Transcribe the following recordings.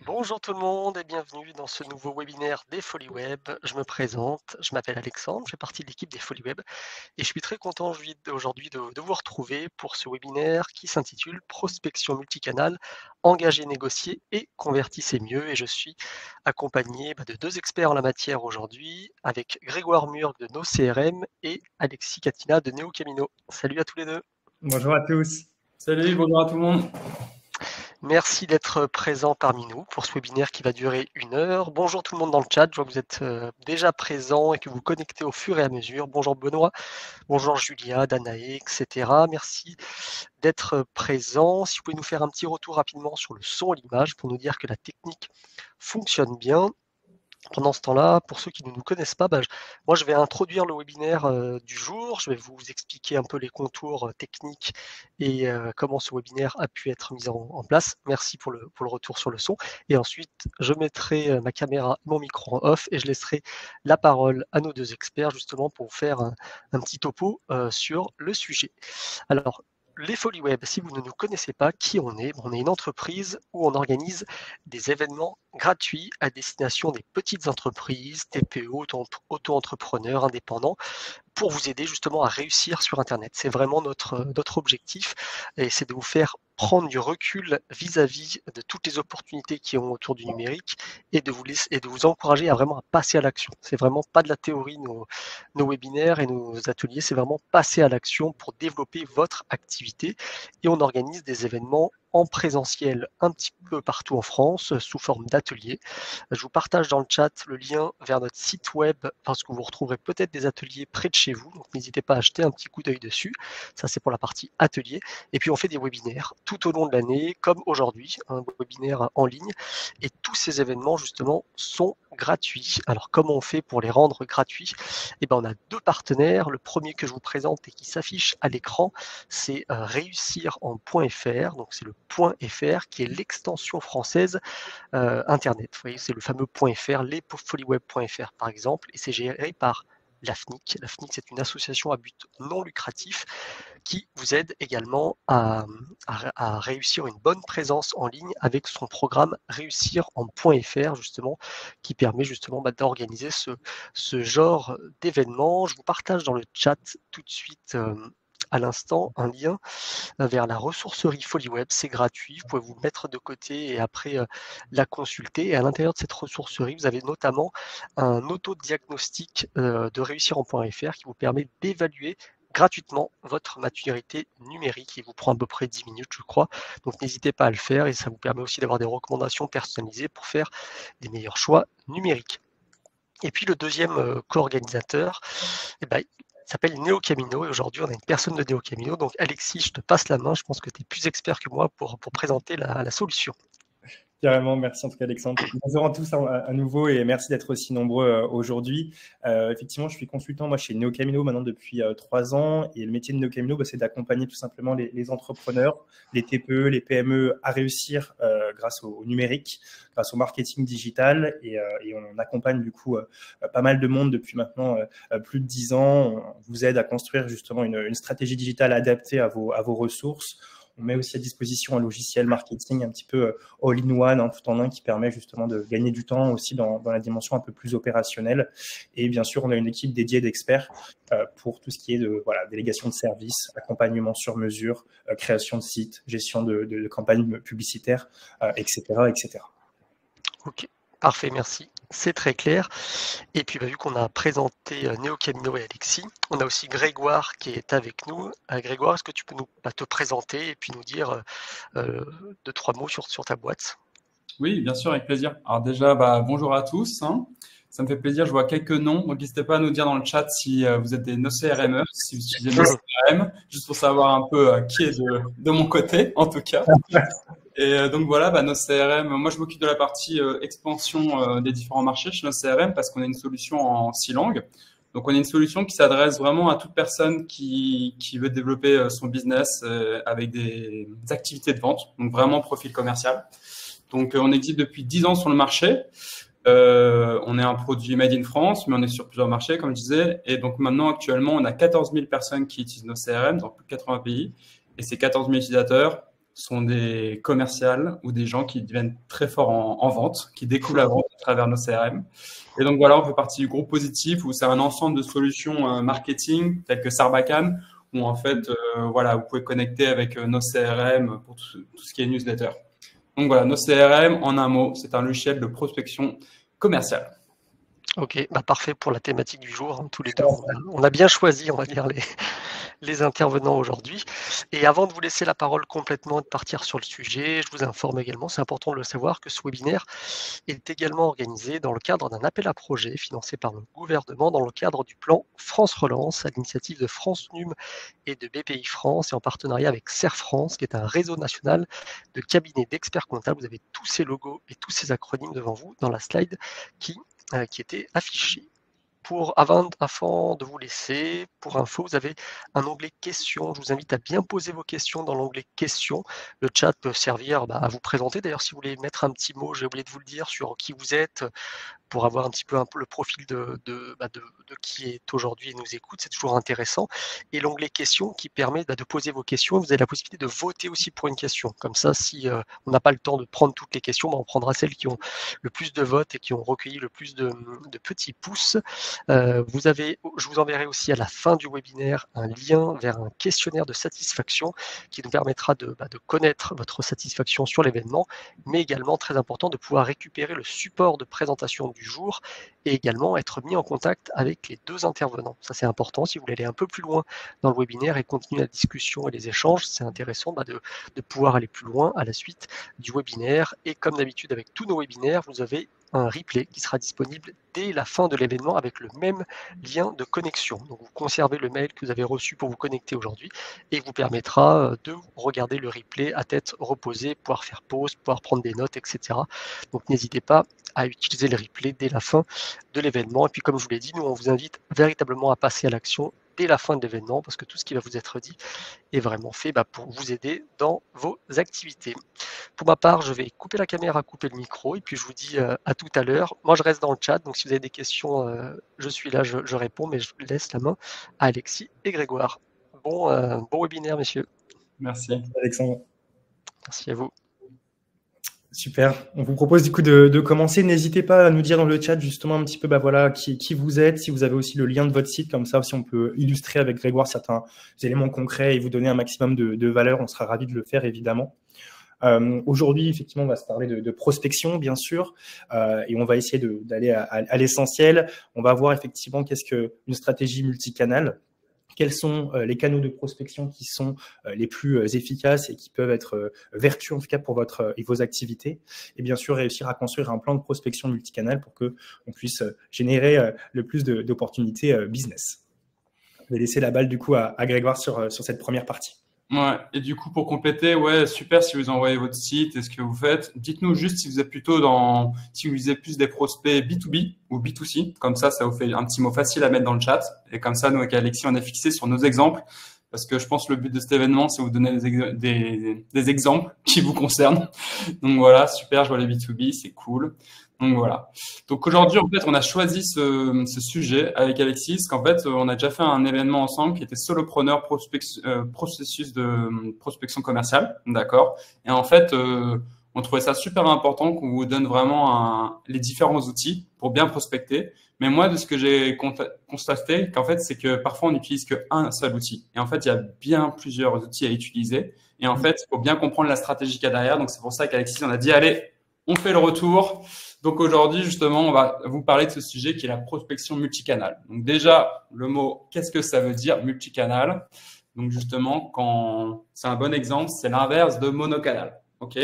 Bonjour tout le monde et bienvenue dans ce nouveau webinaire des Folies Web. Je me présente, je m'appelle Alexandre, je fais partie de l'équipe des Folies Web et je suis très content aujourd'hui de vous retrouver pour ce webinaire qui s'intitule Prospection multicanal, engager, négocier et convertissez mieux. Et je suis accompagné de deux experts en la matière aujourd'hui avec Grégoire Murg de NoCRM et Alexis Catina de NeoCamino. Salut à tous les deux. Bonjour à tous. Salut, bonjour à tout le monde. Merci d'être présent parmi nous pour ce webinaire qui va durer 1 heure. Bonjour tout le monde dans le chat, je vois que vous êtes déjà présents et que vous vous connectez au fur et à mesure. Bonjour Benoît, bonjour Julia, Danae, etc. Merci d'être présents. Si vous pouvez nous faire un petit retour rapidement sur le son et l'image pour nous dire que la technique fonctionne bien. Pendant ce temps-là, pour ceux qui ne nous connaissent pas, moi je vais introduire le webinaire du jour. Je vais vous expliquer un peu les contours techniques et comment ce webinaire a pu être mis en place. Merci pour le retour sur le son. Et ensuite, je mettrai ma caméra, mon micro en off et je laisserai la parole à nos deux experts justement pour vous faire un petit topo sur le sujet. Alors, les Folies Web, si vous ne nous connaissez pas, qui on est une entreprise où on organise des événements gratuits à destination des petites entreprises, TPE, auto-entrepreneurs, indépendants, pour vous aider justement à réussir sur Internet. C'est vraiment notre objectif et c'est de vous faire prendre du recul vis-à-vis de toutes les opportunités qui ont autour du numérique et de vous encourager à vraiment passer à l'action. C'est vraiment pas de la théorie, nos webinaires et nos ateliers, c'est vraiment passer à l'action pour développer votre activité et on organise des événements en présentiel un petit peu partout en France sous forme d'ateliers. Je vous partage dans le chat le lien vers notre site web parce que vous retrouverez peut-être des ateliers près de chez vous. Donc n'hésitez pas à jeter un petit coup d'œil dessus. Ça, c'est pour la partie atelier. Et puis on fait des webinaires tout au long de l'année, comme aujourd'hui, un webinaire en ligne. Et tous ces événements, justement, sont gratuits. Alors comment on fait pour les rendre gratuits? Eh ben, on a deux partenaires. Le premier que je vous présente et qui s'affiche à l'écran, c'est réussir en .fr. Donc c'est le .fr qui est l'extension française Internet. Vous voyez, c'est le fameux .fr, lesfolieweb.fr par exemple, et c'est géré par l'AFNIC. L'AFNIC, c'est une association à but non lucratif qui vous aide également à réussir une bonne présence en ligne avec son programme Réussir en .fr, justement, qui permet justement d'organiser ce genre d'événement. Je vous partage dans le chat tout de suite à l'instant un lien vers la ressourcerie FolieWeb, c'est gratuit, vous pouvez vous mettre de côté et après la consulter. Et à l'intérieur de cette ressourcerie, vous avez notamment un autodiagnostic de réussir en .fr qui vous permet d'évaluer gratuitement votre maturité numérique. Il vous prend à peu près 10 minutes, je crois. Donc n'hésitez pas à le faire et ça vous permet aussi d'avoir des recommandations personnalisées pour faire des meilleurs choix numériques. Et puis le deuxième co-organisateur, s'appelle NeoCamino et aujourd'hui on a une personne de NeoCamino. Donc Alexis, je te passe la main, je pense que tu es plus expert que moi pour présenter la solution. Carrément, merci en tout cas Alexandre. Bonjour à tous à nouveau et merci d'être aussi nombreux aujourd'hui. Effectivement, je suis consultant moi chez NeoCamino maintenant depuis 3 ans et le métier de NeoCamino, c'est d'accompagner tout simplement les entrepreneurs, les TPE, les PME à réussir grâce au numérique, grâce au marketing digital et on accompagne du coup pas mal de monde depuis maintenant plus de 10 ans. On vous aide à construire justement une stratégie digitale adaptée à vos ressources. On met aussi à disposition un logiciel marketing un petit peu all-in-one, tout en un, qui permet justement de gagner du temps aussi dans la dimension un peu plus opérationnelle. Et bien sûr, on a une équipe dédiée d'experts pour tout ce qui est de délégation de services, accompagnement sur mesure, création de sites, gestion de campagnes publicitaires, etc., etc. Ok, parfait, merci. C'est très clair. Et puis vu qu'on a présenté NeoCamino et Alexis, on a aussi Grégoire qui est avec nous. Grégoire, est-ce que tu peux te présenter et puis nous dire 2-3 mots sur ta boîte? Oui, bien sûr, avec plaisir. Alors déjà, bonjour à tous. Ça me fait plaisir, je vois quelques noms. Donc n'hésitez pas à nous dire dans le chat si vous êtes des NoCRMers, si vous utilisez NoCRM, juste pour savoir un peu qui est de mon côté, en tout cas. Et donc voilà, NoCRM, moi je m'occupe de la partie expansion des différents marchés chez NoCRM parce qu'on a une solution en 6 langues. Donc on a une solution qui s'adresse vraiment à toute personne qui veut développer son business avec des activités de vente, donc vraiment profil commercial. Donc on existe depuis 10 ans sur le marché. On est un produit made in France, mais on est sur plusieurs marchés, comme je disais. Et donc maintenant, actuellement, on a 14 000 personnes qui utilisent NoCRM dans plus de 80 pays. Et ces 14 000 utilisateurs, sont des commerciales ou des gens qui deviennent très forts en vente, qui découvrent la vente à travers nos CRM. Et donc voilà, on fait partie du groupe Positif où c'est un ensemble de solutions marketing telles que Sarbacane, où en fait, voilà, vous pouvez connecter avec nos CRM pour tout ce qui est newsletter. Donc voilà, nos CRM, en un mot, c'est un logiciel de prospection commerciale. Ok, bah parfait pour la thématique du jour. Tous les deux, on a bien choisi, on va dire, les intervenants aujourd'hui. Et avant de vous laisser la parole complètement et de partir sur le sujet, je vous informe également, c'est important de le savoir, que ce webinaire est également organisé dans le cadre d'un appel à projet financé par le gouvernement dans le cadre du plan France Relance, à l'initiative de France Num et de BPI France, et en partenariat avec Serre France, qui est un réseau national de cabinets d'experts comptables. Vous avez tous ces logos et tous ces acronymes devant vous dans la slide qui était affichée. Avant de vous laisser, pour info, vous avez un onglet questions. Je vous invite à bien poser vos questions dans l'onglet questions. Le chat peut servir à vous présenter. D'ailleurs, si vous voulez mettre un petit mot, j'ai oublié de vous le dire, sur qui vous êtes, pour avoir un petit peu le profil de qui est aujourd'hui et nous écoute, c'est toujours intéressant. Et l'onglet questions qui permet de poser vos questions. Vous avez la possibilité de voter aussi pour une question. Comme ça, si on n'a pas le temps de prendre toutes les questions, on prendra celles qui ont le plus de votes et qui ont recueilli le plus de petits pouces. Je vous enverrai aussi à la fin du webinaire un lien vers un questionnaire de satisfaction qui nous permettra de connaître votre satisfaction sur l'événement, mais également, très important, de pouvoir récupérer le support de présentation du jour et également être mis en contact avec les deux intervenants. Ça, c'est important. Si vous voulez aller un peu plus loin dans le webinaire et continuer la discussion et les échanges, c'est intéressant de pouvoir aller plus loin à la suite du webinaire. Et comme d'habitude avec tous nos webinaires, vous avez un replay qui sera disponible dès la fin de l'événement avec le même lien de connexion. Donc vous conservez le mail que vous avez reçu pour vous connecter aujourd'hui et vous permettra de regarder le replay à tête reposée, pouvoir faire pause, pouvoir prendre des notes, etc. Donc n'hésitez pas à utiliser le replay dès la fin de l'événement. Et puis comme je vous l'ai dit, nous on vous invite véritablement à passer à l'action dès la fin de l'événement parce que tout ce qui va vous être dit est vraiment fait pour vous aider dans vos activités. Pour ma part, je vais couper la caméra, couper le micro et puis je vous dis à tout à l'heure. Moi, je reste dans le chat, donc si vous avez des questions, je suis là, je réponds, mais je laisse la main à Alexis et Grégoire. Bon webinaire, messieurs. Merci. Alexandre. Merci à vous. Super. On vous propose du coup de commencer. N'hésitez pas à nous dire dans le chat justement un petit peu voilà, qui vous êtes, si vous avez aussi le lien de votre site, comme ça aussi on peut illustrer avec Grégoire certains éléments concrets et vous donner un maximum de valeur. On sera ravis de le faire évidemment. Aujourd'hui, effectivement, on va se parler de prospection, bien sûr, et on va essayer d'aller à l'essentiel. On va voir effectivement qu'est-ce qu'une stratégie multicanale. Quels sont les canaux de prospection qui sont les plus efficaces et qui peuvent être vertueux en tout cas pour vos activités. Et bien sûr, réussir à construire un plan de prospection multicanal pour qu'on puisse générer le plus d'opportunités business. Je vais laisser la balle du coup à Grégoire sur cette première partie. Ouais, et du coup, pour compléter, ouais, super si vous envoyez votre site et ce que vous faites. Dites-nous juste si vous êtes plutôt si vous visez plus des prospects B2B ou B2C. Comme ça vous fait un petit mot facile à mettre dans le chat. Et comme ça, nous, avec Alexis, on est fixé sur nos exemples. Parce que je pense que le but de cet événement, c'est vous donner des exemples qui vous concernent. Donc voilà, super, je vois les B2B, c'est cool. Donc voilà. Donc aujourd'hui, en fait, on a choisi ce sujet avec Alexis, qu'en fait, on a déjà fait un événement ensemble qui était solopreneur processus de prospection commerciale, d'accord. Et en fait, on trouvait ça super important qu'on vous donne vraiment les différents outils pour bien prospecter. Mais moi, de ce que j'ai constaté, qu'en fait, c'est que parfois on n'utilise qu'un seul outil. Et en fait, il y a bien plusieurs outils à utiliser. Et en fait, il faut bien comprendre la stratégie qu'il y a derrière. Donc c'est pour ça qu'Alexis, on a dit, allez, on fait le retour. Donc aujourd'hui, justement, on va vous parler de ce sujet qui est la prospection multicanale. Donc déjà, le mot, qu'est-ce que ça veut dire multicanal? Donc justement, c'est un bon exemple, c'est l'inverse de monocanal. Ok?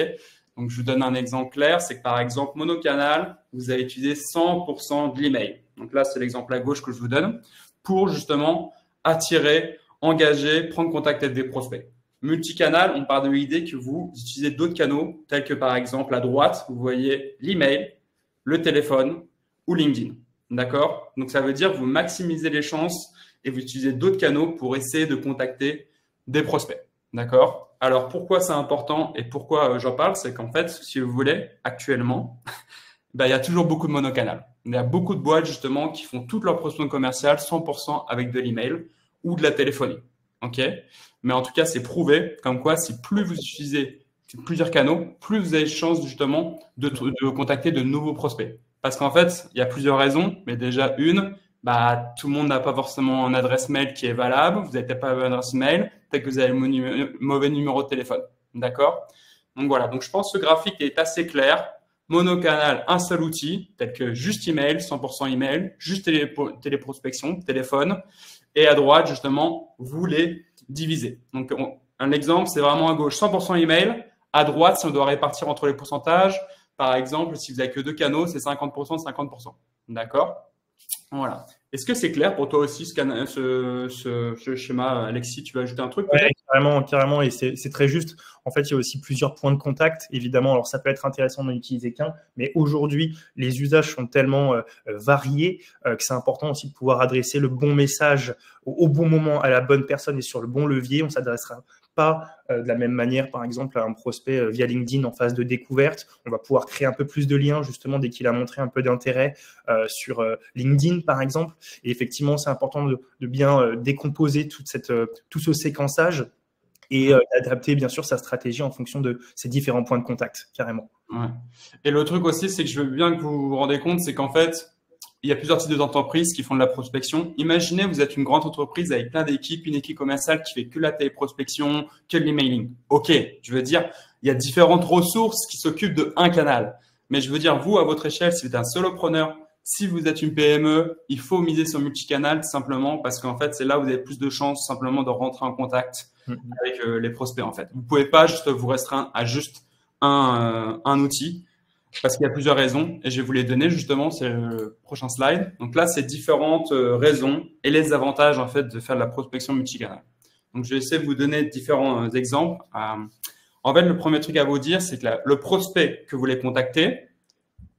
Donc je vous donne un exemple clair, c'est que par exemple, monocanal, vous allez utiliser 100% de l'email. Donc là, c'est l'exemple à gauche que je vous donne pour justement attirer, engager, prendre contact avec des prospects. Multicanal, on part de l'idée que vous utilisez d'autres canaux, tels que par exemple à droite, vous voyez l'email, le téléphone ou LinkedIn. D'accord? Donc ça veut dire que vous maximisez les chances et vous utilisez d'autres canaux pour essayer de contacter des prospects. D'accord? Alors pourquoi c'est important et pourquoi j'en parle, c'est qu'en fait, si vous voulez, actuellement, il y a toujours beaucoup de monocanal. Il y a beaucoup de boîtes justement qui font toute leur prospection commerciale 100% avec de l'email ou de la téléphonie. Ok? Mais en tout cas, c'est prouvé comme quoi si plus vous utilisez plusieurs canaux, plus vous avez de chances justement de contacter de nouveaux prospects. Parce qu'en fait, il y a plusieurs raisons, mais déjà une, bah, tout le monde n'a pas forcément une adresse mail qui est valable, vous n'avez peut-être pas une adresse mail, peut-être que vous avez le mauvais numéro de téléphone. D'accord? Donc voilà, donc je pense que ce graphique est assez clair. Monocanal, un seul outil, tel que juste email, 100% email, juste téléprospection, téléphone. Et à droite, justement, vous les divisez. Donc, un exemple, c'est vraiment à gauche, 100% email. À droite, si on doit répartir entre les pourcentages, par exemple, si vous n'avez que 2 canaux, c'est 50%, 50%. D'accord? Voilà. Est-ce que c'est clair pour toi aussi ce schéma, Alexis? Tu veux ajouter un truc peut-être? Ouais, carrément, et c'est très juste. En fait, il y a aussi plusieurs points de contact, évidemment. Alors, ça peut être intéressant d'en utiliser qu'un, mais aujourd'hui, les usages sont tellement variés que c'est important aussi de pouvoir adresser le bon message au bon moment à la bonne personne et sur le bon levier. On s'adressera pas de la même manière, par exemple, à un prospect via LinkedIn en phase de découverte. On va pouvoir créer un peu plus de liens, justement, dès qu'il a montré un peu d'intérêt sur LinkedIn, par exemple. Et effectivement, c'est important de bien décomposer tout ce séquençage et d'adapter, bien sûr, sa stratégie en fonction de ces différents points de contact, carrément. Ouais. Et le truc aussi, c'est que je veux bien que vous vous rendez compte, c'est qu'en fait, il y a plusieurs types d'entreprises qui font de la prospection. Imaginez, vous êtes une grande entreprise avec plein d'équipes, une équipe commerciale qui fait que la téléprospection, que l'emailing. OK, je veux dire, il y a différentes ressources qui s'occupent de un canal. Mais je veux dire, vous, à votre échelle, si vous êtes un solopreneur, si vous êtes une PME, il faut miser sur multicanal tout simplement parce qu'en fait, c'est là où vous avez plus de chances simplement de rentrer en contact avec les prospects en fait. Vous pouvez pas juste vous restreindre à juste un outil. Parce qu'il y a plusieurs raisons et je vais vous les donner justement, c'est le prochain slide. Donc là, c'est différentes raisons et les avantages en fait de faire de la prospection multicanal. Donc je vais essayer de vous donner différents exemples. En fait, le premier truc à vous dire, c'est que le prospect que vous voulez contacter,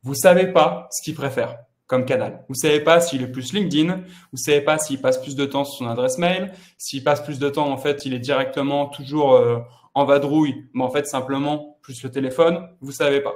vous savez pas ce qu'il préfère comme canal. Vous savez pas s'il est plus LinkedIn, vous savez pas s'il passe plus de temps sur son adresse mail, s'il passe plus de temps en fait, il est directement toujours en vadrouille, mais en fait simplement plus le téléphone, vous savez pas.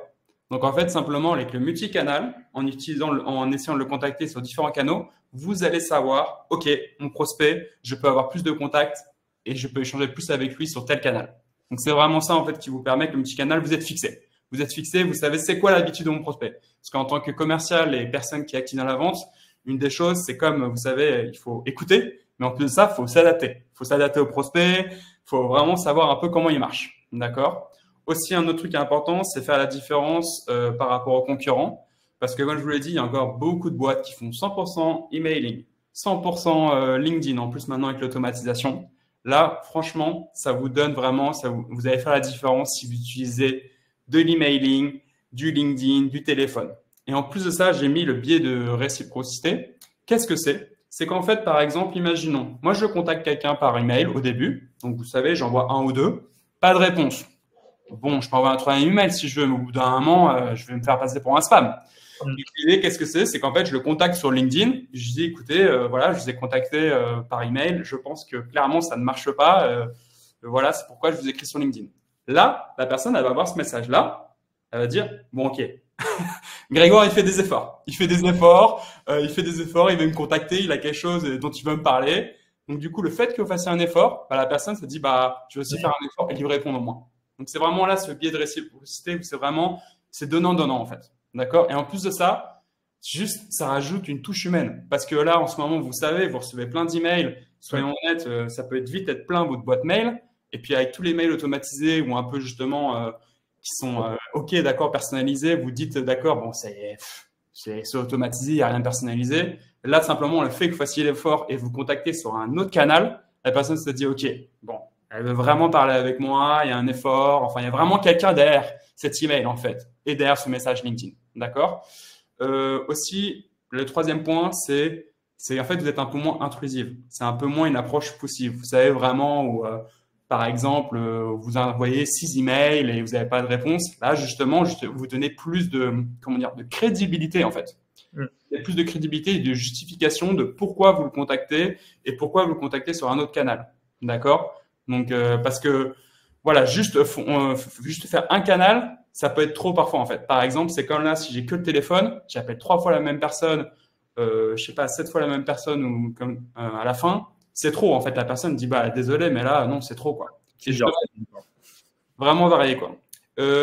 Donc, en fait, simplement, avec le multicanal, en essayant de le contacter sur différents canaux, vous allez savoir, OK, mon prospect, je peux avoir plus de contacts et je peux échanger plus avec lui sur tel canal. Donc, c'est vraiment ça, en fait, qui vous permet que le multicanal, vous êtes fixé. Vous êtes fixé, vous savez c'est quoi l'habitude de mon prospect. Parce qu'en tant que commercial et personne qui est active dans la vente, une des choses, c'est comme, vous savez, il faut écouter, mais en plus de ça, il faut s'adapter. Il faut s'adapter au prospect, il faut vraiment savoir un peu comment il marche. D'accord? Aussi, un autre truc important, c'est faire la différence par rapport aux concurrents. Parce que, comme je vous l'ai dit, il y a encore beaucoup de boîtes qui font 100% emailing, 100% LinkedIn, en plus maintenant avec l'automatisation. Là, franchement, ça vous donne vraiment, vous allez faire la différence si vous utilisez de l'emailing, du LinkedIn, du téléphone. Et en plus de ça, j'ai mis le biais de réciprocité. Qu'est-ce que c'est? C'est qu'en fait, par exemple, imaginons, moi, je contacte quelqu'un par email au début. Donc, vous savez, j'envoie un ou deux, pas de réponse. Bon, je peux envoyer un troisième email si je veux, mais au bout d'un moment, je vais me faire passer pour un spam. L'idée, qu'est-ce que c'est? C'est qu'en fait, je le contacte sur LinkedIn. Je dis, écoutez, voilà, je vous ai contacté par email. Je pense que clairement, ça ne marche pas. Voilà, c'est pourquoi je vous écris sur LinkedIn. Là, la personne, elle va voir ce message-là. Elle va dire, bon, OK. Grégoire, il fait des efforts. Il fait des efforts. Il veut me contacter. Il a quelque chose dont il veut me parler. Donc, du coup, le fait que vous fassiez un effort, bah, la personne se dit, bah, je vais aussi faire un effort et lui répondre au moins. Donc, c'est vraiment là ce biais de réciprocité où c'est donnant-donnant en fait. D'accord? Et en plus de ça, juste, ça rajoute une touche humaine. Parce que là, en ce moment, vous savez, vous recevez plein d'emails. Soyons honnêtes, ça peut vite être plein votre boîte mail. Et puis, avec tous les mails automatisés ou un peu justement qui sont OK, d'accord, personnalisés, vous dites d'accord, bon, c'est automatisé, il n'y a rien de personnalisé. Là, simplement, le fait que vous fassiez l'effort et vous contactez sur un autre canal, la personne se dit OK, bon. Elle veut vraiment parler avec moi, il y a un effort, enfin, il y a vraiment quelqu'un derrière cet email, en fait, et derrière ce message LinkedIn. D'accord? Aussi, le troisième point, c'est en fait, vous êtes un peu moins intrusive. C'est un peu moins une approche poussive. Vous savez vraiment où, par exemple, vous envoyez 6 emails et vous n'avez pas de réponse. Là, justement, vous donnez plus de crédibilité, en fait. Il y a plus de crédibilité et de justification de pourquoi vous le contactez et pourquoi vous le contactez sur un autre canal. D'accord? Donc, parce que, voilà, juste faire un canal, ça peut être trop parfois, en fait. Par exemple, c'est comme là, si j'ai que le téléphone, j'appelle 3 fois la même personne, je sais pas, 7 fois la même personne ou comme à la fin, c'est trop, en fait. La personne dit, bah, désolé, mais là, non, c'est trop, quoi. C'est vraiment varié, quoi.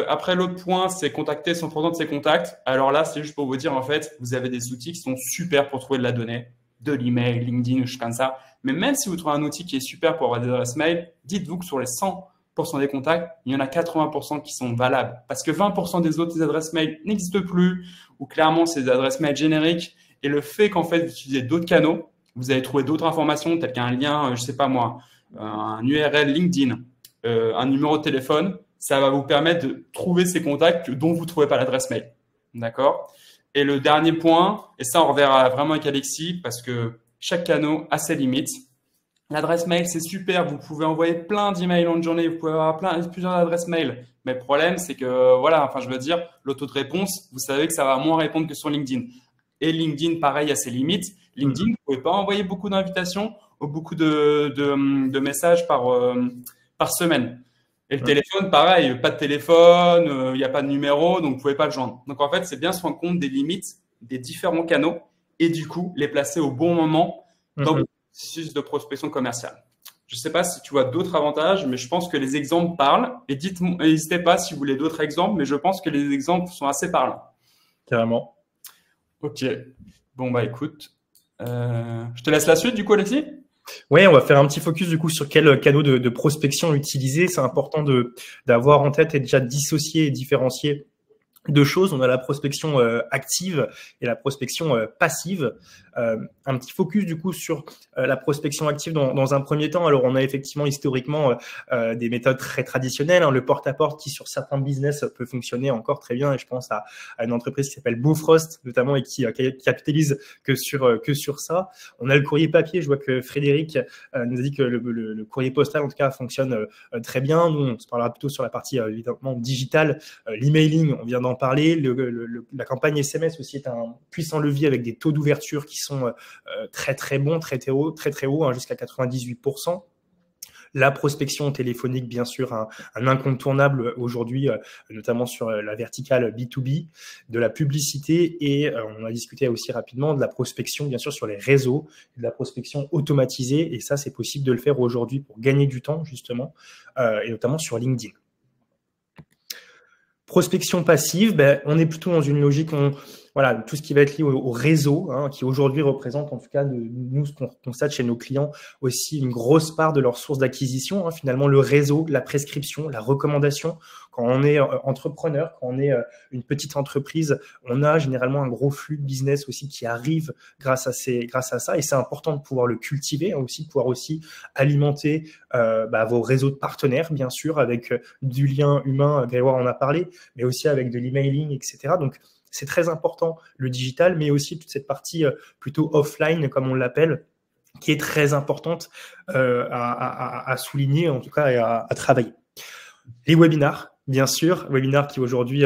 Après, l'autre point, c'est contacter 100% de ses contacts. Alors là, c'est juste pour vous dire, en fait, vous avez des outils qui sont super pour trouver de la donnée, de l'email, LinkedIn, ou choses comme ça. Mais même si vous trouvez un outil qui est super pour avoir des adresses mail, dites-vous que sur les 100% des contacts, il y en a 80% qui sont valables. Parce que 20% des autres adresses mail n'existent plus, ou clairement, c'est des adresses mail génériques. Et le fait qu'en fait, vous utilisez d'autres canaux, vous allez trouver d'autres informations, telles qu'un lien, je sais pas moi, un URL LinkedIn, un numéro de téléphone, ça va vous permettre de trouver ces contacts dont vous ne trouvez pas l'adresse mail. D'accord? Et le dernier point, et ça on reverra vraiment avec Alexis, parce que chaque canal a ses limites. L'adresse mail, c'est super, vous pouvez envoyer plein d'emails en journée, vous pouvez avoir plusieurs adresses mail. Mais le problème, c'est que, voilà, enfin, je veux dire, l'auto de réponse, vous savez que ça va moins répondre que sur LinkedIn. Et LinkedIn, pareil, a ses limites. LinkedIn, vous ne pouvez pas envoyer beaucoup d'invitations ou beaucoup de messages par semaine. Et le téléphone, pareil, pas de téléphone, il n'y a pas de numéro, donc vous ne pouvez pas le joindre. Donc, en fait, c'est bien se rendre compte des limites des différents canaux et du coup, les placer au bon moment dans le processus de prospection commerciale. Je ne sais pas si tu vois d'autres avantages, mais je pense que les exemples parlent. Et n'hésitez pas si vous voulez d'autres exemples, mais je pense que les exemples sont assez parlants. Carrément. Ok. Bon, bah écoute, je te laisse la suite du coup, Alexis. Oui, on va faire un petit focus du coup sur quel canaux de prospection utiliser. C'est important d'avoir en tête et déjà dissocier et différencier deux choses. On a la prospection active et la prospection passive. Un petit focus du coup sur la prospection active dans un premier temps. Alors, on a effectivement historiquement des méthodes très traditionnelles, hein, le porte-à-porte qui sur certains business peut fonctionner encore très bien. Et je pense à une entreprise qui s'appelle Bofrost notamment et qui capitalise que sur ça. On a le courrier papier. Je vois que Frédéric nous a dit que le courrier postal en tout cas fonctionne très bien. Nous, on se parlera plutôt sur la partie évidemment digitale. L'emailing, on vient d'en parler. La campagne SMS aussi est un puissant levier avec des taux d'ouverture qui sont très très bons, très hauts, hein, jusqu'à 98%. La prospection téléphonique, bien sûr, un incontournable aujourd'hui, notamment sur la verticale B2B, de la publicité et on a discuté aussi rapidement de la prospection, bien sûr, sur les réseaux, de la prospection automatisée. Et ça, c'est possible de le faire aujourd'hui pour gagner du temps, justement, et notamment sur LinkedIn. Prospection passive, on est plutôt dans une logique, voilà, tout ce qui va être lié au réseau, hein, qui aujourd'hui représente, en tout cas, nous, ce qu'on constate chez nos clients, aussi une grosse part de leur source d'acquisition. Hein, finalement, le réseau, la prescription, la recommandation. Quand on est entrepreneur, quand on est une petite entreprise, on a généralement un gros flux de business aussi qui arrive grâce à ça. Et c'est important de pouvoir le cultiver, hein, aussi de pouvoir aussi alimenter vos réseaux de partenaires, bien sûr, avec du lien humain, Grégoire en a parlé, mais aussi avec de l'emailing, etc. Donc, c'est très important, le digital, mais aussi toute cette partie plutôt offline, comme on l'appelle, qui est très importante à souligner, en tout cas, et à travailler. Les webinars, bien sûr, webinars qui aujourd'hui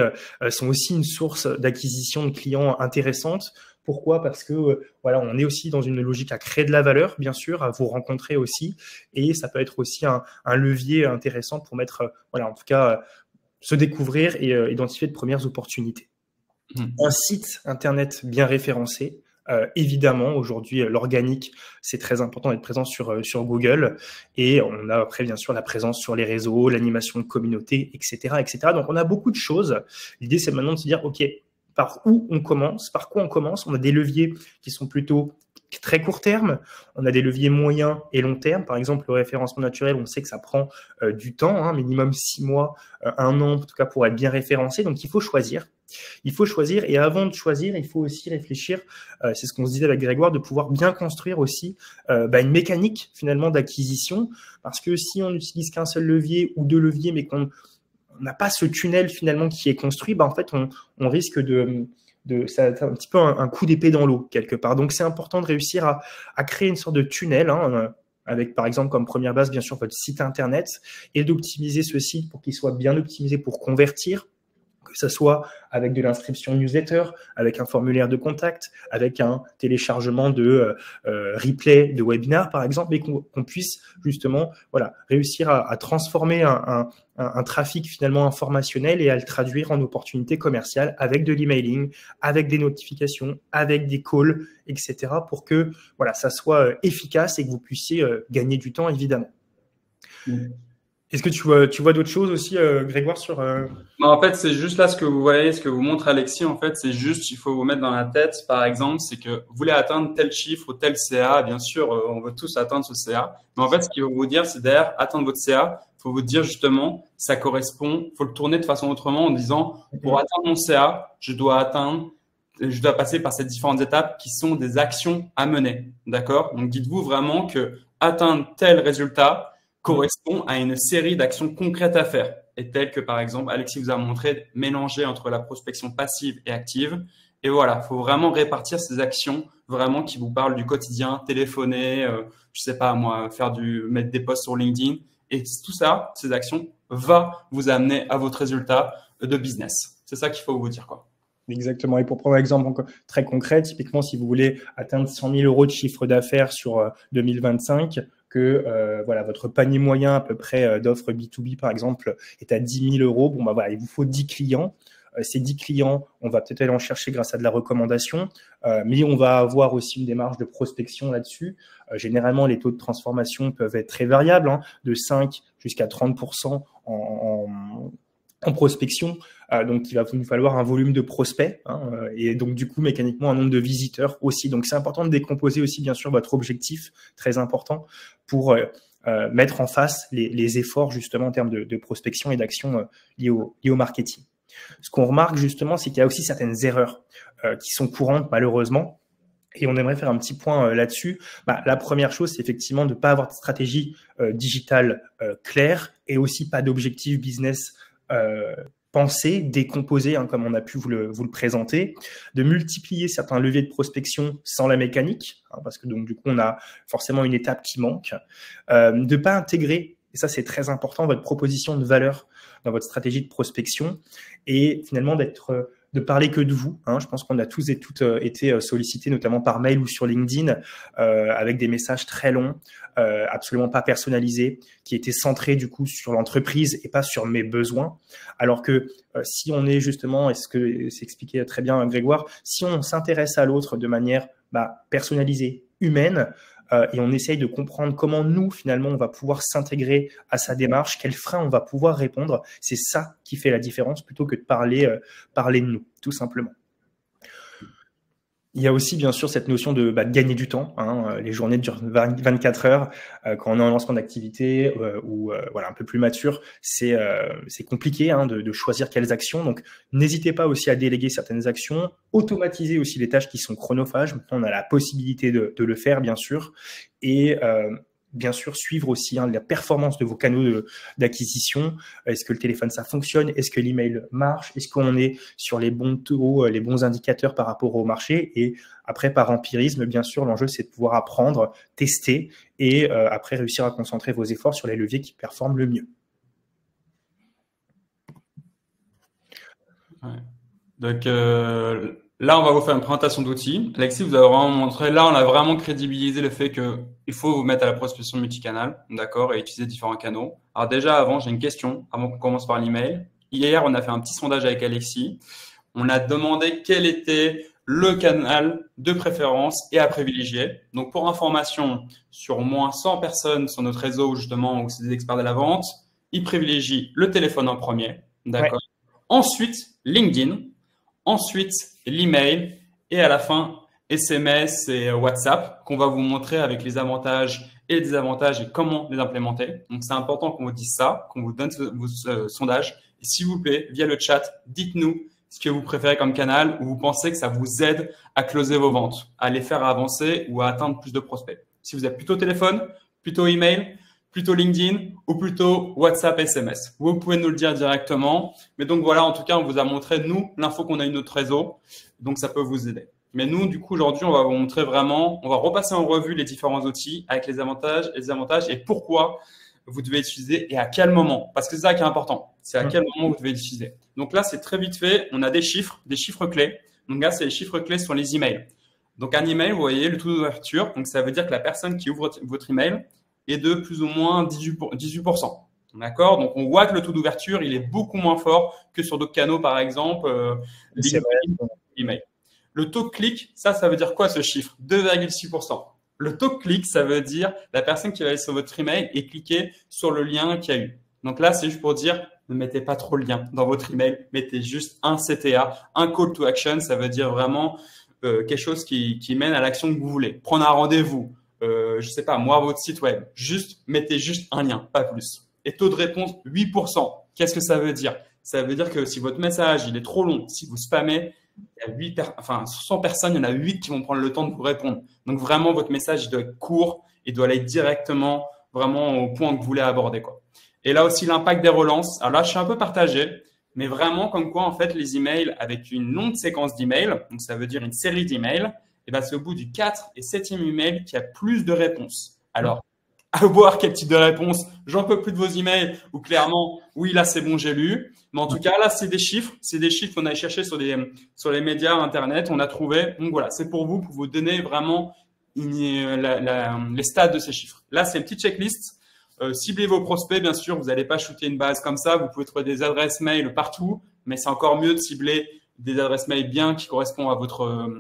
sont aussi une source d'acquisition de clients intéressante. Pourquoi? Parce que voilà, on est aussi dans une logique à créer de la valeur, bien sûr, à vous rencontrer aussi, et ça peut être aussi un levier intéressant pour mettre, voilà, en tout cas, se découvrir et identifier de premières opportunités. Un site internet bien référencé, évidemment, aujourd'hui, l'organique, c'est très important d'être présent sur Google. Et on a après, bien sûr, la présence sur les réseaux, l'animation de communauté, etc., etc. Donc, on a beaucoup de choses. L'idée, c'est maintenant de se dire, OK, par où on commence, par quoi on commence. On a des leviers qui sont plutôt très court terme, on a des leviers moyens et long terme. Par exemple, le référencement naturel, on sait que ça prend du temps, hein, minimum 6 mois, 1 an, en tout cas, pour être bien référencé. Donc, il faut choisir. Il faut choisir et avant de choisir, il faut aussi réfléchir, c'est ce qu'on se disait avec Grégoire, de pouvoir bien construire aussi une mécanique finalement d'acquisition, parce que si on n'utilise qu'un seul levier ou 2 leviers, mais qu'on n'a pas ce tunnel finalement qui est construit, en fait, on risque ça un petit peu un coup d'épée dans l'eau quelque part. Donc, c'est important de réussir à créer une sorte de tunnel, hein, avec par exemple comme première base, bien sûr, votre site internet et d'optimiser ce site pour qu'il soit bien optimisé pour convertir, que ce soit avec de l'inscription newsletter, avec un formulaire de contact, avec un téléchargement de replay de webinar, par exemple, et qu'on puisse justement réussir à transformer un trafic finalement informationnel et à le traduire en opportunités commerciales avec de l'emailing, avec des notifications, avec des calls, etc. pour que ça soit efficace et que vous puissiez gagner du temps, évidemment. Est-ce que tu vois d'autres choses aussi, Grégoire, sur… En fait, c'est juste là ce que vous voyez, ce que vous montre Alexis. En fait, c'est juste, il faut vous mettre dans la tête, par exemple, c'est que vous voulez atteindre tel chiffre ou tel CA. Bien sûr, on veut tous atteindre ce CA. Mais en fait, ce qu'il faut vous dire, c'est derrière atteindre votre CA, il faut vous dire justement, ça correspond, il faut le tourner de façon autrement en disant, pour atteindre mon CA, je dois passer par ces différentes étapes qui sont des actions à mener. D'accord? Donc, dites-vous vraiment que atteindre tel résultat correspond à une série d'actions concrètes à faire. Et telles que, par exemple, Alexis vous a montré, mélanger entre la prospection passive et active. Et voilà, il faut vraiment répartir ces actions vraiment qui vous parlent du quotidien, téléphoner, je sais pas moi, mettre des posts sur LinkedIn. Et tout ça, ces actions, va vous amener à votre résultat de business. C'est ça qu'il faut vous dire, quoi. Exactement. Et pour prendre un exemple très concret, typiquement, si vous voulez atteindre 100 000 euros de chiffre d'affaires sur 2025, que voilà, votre panier moyen à peu près d'offres B2B, par exemple, est à 10 000 euros, bon, bah, voilà, il vous faut 10 clients. Ces 10 clients, on va peut-être aller en chercher grâce à de la recommandation, mais on va avoir aussi une démarche de prospection là-dessus. Généralement, les taux de transformation peuvent être très variables, hein, de 5 jusqu'à 30% en prospection. Donc, il va nous falloir un volume de prospects, hein, et donc, du coup, mécaniquement, un nombre de visiteurs aussi. Donc, c'est important de décomposer aussi, bien sûr, votre objectif, très important, pour mettre en face les efforts, justement, en termes de prospection et d'action liés au marketing. Ce qu'on remarque, justement, c'est qu'il y a aussi certaines erreurs qui sont courantes, malheureusement. Et on aimerait faire un petit point là-dessus. La première chose, c'est effectivement de ne pas avoir de stratégie digitale claire et aussi pas d'objectif business pensé, décomposé, hein, comme on a pu vous le présenter, de multiplier certains leviers de prospection sans la mécanique, hein, parce que donc du coup, on a forcément une étape qui manque, de ne pas intégrer, et ça c'est très important, votre proposition de valeur dans votre stratégie de prospection, et finalement de parler que de vous, hein. Je pense qu'on a tous et toutes été sollicités, notamment par mail ou sur LinkedIn, avec des messages très longs, absolument pas personnalisés, qui étaient centrés du coup sur l'entreprise et pas sur mes besoins. Alors que si on est justement, et ce que s'expliquait très bien Grégoire, si on s'intéresse à l'autre de manière personnalisée, humaine, et on essaye de comprendre comment nous, finalement, on va pouvoir s'intégrer à sa démarche, quels freins on va pouvoir répondre. C'est ça qui fait la différence plutôt que de parler de nous, tout simplement. Il y a aussi, bien sûr, cette notion de gagner du temps, hein. Les journées durent 24 heures. Quand on est en lancement d'activité ou voilà, un peu plus mature, c'est compliqué, hein, de choisir quelles actions. Donc, n'hésitez pas aussi à déléguer certaines actions, automatiser aussi les tâches qui sont chronophages. Maintenant, on a la possibilité de le faire, bien sûr. Et bien sûr, suivre aussi la performance de vos canaux d'acquisition. Est-ce que le téléphone, ça fonctionne? Est-ce que l'email marche? Est-ce qu'on est sur les bons taux, les bons indicateurs par rapport au marché? Et après, par empirisme, bien sûr, l'enjeu, c'est de pouvoir apprendre, tester et après réussir à concentrer vos efforts sur les leviers qui performent le mieux. Ouais. Donc, là, on va vous faire une présentation d'outils. Alexis, vous avez vraiment montré, là, on a vraiment crédibilisé le fait qu'il faut vous mettre à la prospection multicanal, d'accord, et utiliser différents canaux. Alors déjà, avant, j'ai une question, avant qu'on commence par l'email. Hier, on a fait un petit sondage avec Alexis. On a demandé quel était le canal de préférence et à privilégier. Donc, pour information, sur au moins 100 personnes sur notre réseau, justement, où c'est des experts de la vente, ils privilégient le téléphone en premier, d'accord. Ouais. Ensuite, LinkedIn. Ensuite, l'email et à la fin, SMS et WhatsApp qu'on va vous montrer avec les avantages et les désavantages et comment les implémenter. Donc, c'est important qu'on vous dise ça, qu'on vous donne vos sondages. Et s'il vous plaît, via le chat, dites-nous ce que vous préférez comme canal ou vous pensez que ça vous aide à closer vos ventes, à les faire avancer ou à atteindre plus de prospects. Si vous êtes plutôt téléphone, plutôt email, plutôt LinkedIn ou plutôt WhatsApp, SMS. Vous pouvez nous le dire directement. Mais donc voilà, en tout cas, on vous a montré, nous, l'info qu'on a eu de notre réseau. Donc, ça peut vous aider. Mais nous, du coup, aujourd'hui, on va vous montrer vraiment, on va repasser en revue les différents outils avec les avantages et les désavantages et pourquoi vous devez utiliser et à quel moment. Parce que c'est ça qui est important. C'est à quel moment vous devez l'utiliser. Donc là, c'est très vite fait. On a des chiffres clés. Donc là, c'est les chiffres clés sur les emails. Donc, un email, vous voyez, le taux d'ouverture. Donc, ça veut dire que la personne qui ouvre votre email est de plus ou moins 18%. D'accord? Donc, on voit que le taux d'ouverture, il est beaucoup moins fort que sur d'autres canaux, par exemple, email. Le taux de clic, ça veut dire quoi ce chiffre? 2,6%. Le taux de clic, ça veut dire la personne qui va aller sur votre email et cliquer sur le lien qu'il y a eu. Donc là, c'est juste pour dire, ne mettez pas trop de liens dans votre email, mettez juste un CTA, un call to action, ça veut dire vraiment quelque chose qui mène à l'action que vous voulez. Prendre un rendez-vous, je sais pas, moi, votre site web, mettez juste un lien, pas plus. Et taux de réponse, 8%. Qu'est-ce que ça veut dire? Ça veut dire que si votre message il est trop long, si vous spammez, il y a 100 personnes, il y en a 8 qui vont prendre le temps de vous répondre. Donc vraiment, votre message il doit être court, il doit aller directement vraiment au point que vous voulez aborder, quoi. Et là aussi, l'impact des relances. Alors là, je suis un peu partagé, mais vraiment comme quoi, en fait, les emails avec une longue séquence d'emails, donc ça veut dire une série d'emails, et ben, c'est au bout du 4 et 7e email qu'il y a plus de réponses. Alors, à voir quel type de réponse, j'en peux plus de vos emails, ou clairement, oui, là, c'est bon, j'ai lu. Mais en tout cas, là, c'est des chiffres qu'on a cherché sur les médias, Internet, on a trouvé. Donc voilà, c'est pour vous donner vraiment les stats de ces chiffres. Là, c'est une petite checklist. Ciblez vos prospects, bien sûr, vous n'allez pas shooter une base comme ça, vous pouvez trouver des adresses mail partout, mais c'est encore mieux de cibler des adresses mail bien qui correspondent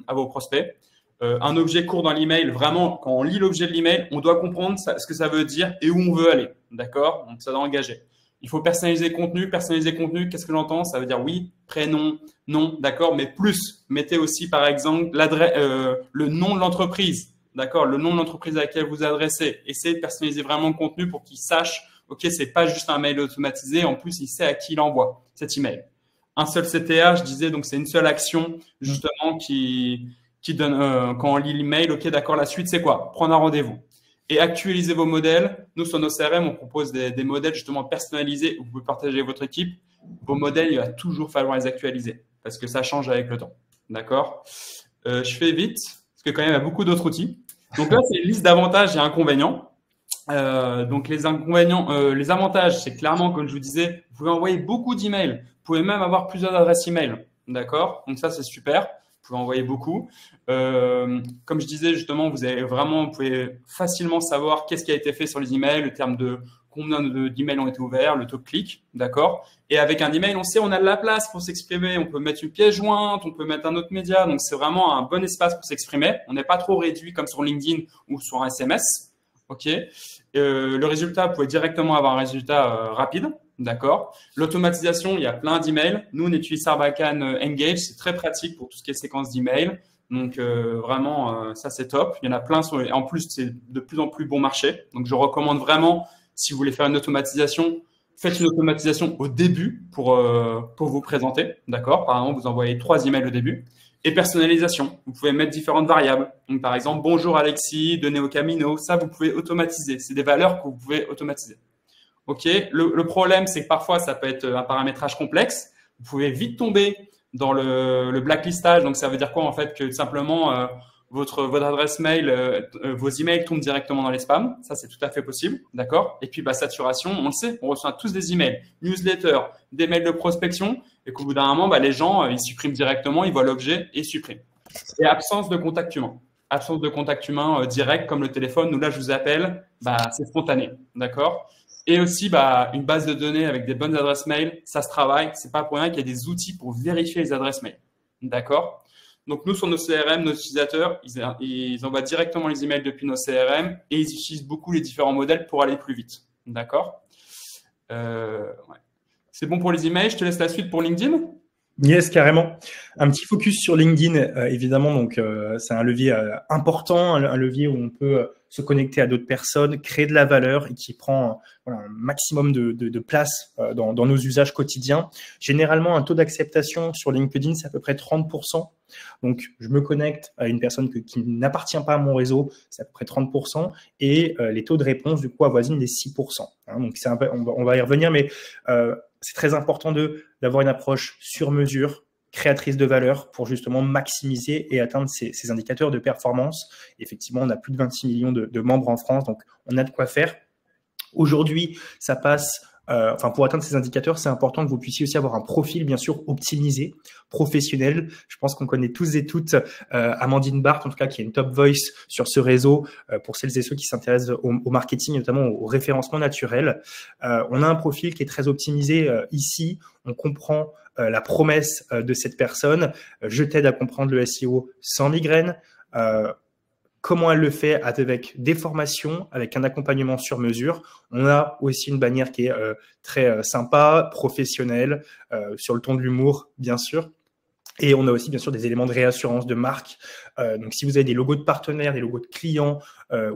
à vos prospects. Un objet court dans l'email, vraiment, quand on lit l'objet de l'email, on doit comprendre ce que ça veut dire et où on veut aller, d'accord? Donc, ça doit engager. Il faut personnaliser le contenu. Personnaliser le contenu, qu'est-ce que j'entends? Ça veut dire oui, prénom, nom, d'accord, mais plus. Mettez aussi, par exemple, le nom de l'entreprise. D'accord, le nom de l'entreprise à laquelle vous adressez. Essayez de personnaliser vraiment le contenu pour qu'il sache, ok, c'est pas juste un mail automatisé, en plus il sait à qui il envoie cet email. Un seul CTA, je disais, donc c'est une seule action justement qui donne quand on lit l'email, ok, d'accord, la suite c'est quoi? Prendre un rendez-vous et actualiser vos modèles. Nous sur nos CRM, on propose des modèles justement personnalisés où vous pouvez partager votre équipe. Vos modèles, il va toujours falloir les actualiser parce que ça change avec le temps. D'accord. Je fais vite parce que quand même il y a beaucoup d'autres outils. Donc là, c'est une liste d'avantages et inconvénients. Donc les inconvénients, les avantages, c'est clairement, comme je vous disais, vous pouvez envoyer beaucoup d'emails. Vous pouvez même avoir plusieurs adresses email. D'accord. Donc ça, c'est super. Vous pouvez envoyer beaucoup. Comme je disais justement, vous pouvez facilement savoir qu'est-ce qui a été fait sur les emails, le terme de combien d'emails ont été ouverts, le taux de clic, d'accord. Et avec un email, on sait on a de la place pour s'exprimer. On peut mettre une pièce jointe, on peut mettre un autre média. Donc c'est vraiment un bon espace pour s'exprimer. On n'est pas trop réduit comme sur LinkedIn ou sur un SMS, ok. Le résultat, vous pouvez directement avoir un résultat rapide. D'accord. L'automatisation, il y a plein d'emails. Nous, on utilise Sarbacane Engage. C'est très pratique pour tout ce qui est séquence d'emails. Donc, vraiment, ça, c'est top. Il y en a plein. En plus, c'est de plus en plus bon marché. Donc, je recommande vraiment, si vous voulez faire une automatisation, faites une automatisation au début pour vous présenter. D'accord. Par exemple, vous envoyez 3 emails au début. Et personnalisation. Vous pouvez mettre différentes variables. Donc, par exemple, bonjour Alexis de NeoCamino. Ça, vous pouvez automatiser. C'est des valeurs que vous pouvez automatiser. Ok. Le problème, c'est que parfois, ça peut être un paramétrage complexe. Vous pouvez vite tomber dans le blacklistage. Donc, ça veut dire quoi en fait? Que tout simplement, votre adresse mail, vos emails tombent directement dans les spams. Ça, c'est tout à fait possible. D'accord. Et puis, saturation, on le sait, on reçoit tous des emails, newsletters, des mails de prospection. Et qu'au bout d'un moment, les gens, ils suppriment directement, ils voient l'objet et ils suppriment. Et absence de contact humain. Absence de contact humain direct, comme le téléphone. Nous, là, je vous appelle, c'est spontané. D'accord. Et aussi, une base de données avec des bonnes adresses mail, ça se travaille. C'est pas pour rien qu'il y a des outils pour vérifier les adresses mail. D'accord. Donc, nous, sur nos CRM, nos utilisateurs, ils envoient directement les emails depuis nos CRM et ils utilisent beaucoup les différents modèles pour aller plus vite. D'accord. Ouais. C'est bon pour les emails. Je te laisse la suite pour LinkedIn. Yes, carrément. Un petit focus sur LinkedIn, évidemment. Donc, c'est un levier important, un levier où on peut se connecter à d'autres personnes, créer de la valeur et qui prend un maximum de place dans nos usages quotidiens. Généralement, un taux d'acceptation sur LinkedIn, c'est à peu près 30%. Donc, je me connecte à une personne qui n'appartient pas à mon réseau, c'est à peu près 30%. Et les taux de réponse, du coup, avoisinent les 6%. Donc, on va y revenir, mais c'est très important d'avoir une approche sur mesure, créatrice de valeur pour justement maximiser et atteindre ces indicateurs de performance. Effectivement, on a plus de 26 millions de membres en France, donc on a de quoi faire. Aujourd'hui, ça passe... pour atteindre ces indicateurs, c'est important que vous puissiez aussi avoir un profil, bien sûr, optimisé, professionnel. Je pense qu'on connaît tous et toutes Amandine Barthes, en tout cas, qui est une top voice sur ce réseau pour celles et ceux qui s'intéressent au marketing, notamment au référencement naturel. On a un profil qui est très optimisé ici. On comprend la promesse de cette personne. Je t'aide à comprendre le SEO sans migraine. Comment elle le fait? Avec des formations, avec un accompagnement sur mesure. On a aussi une bannière qui est très sympa, professionnelle, sur le ton de l'humour, bien sûr. Et on a aussi, bien sûr, des éléments de réassurance de marque. Donc, si vous avez des logos de partenaires, des logos de clients,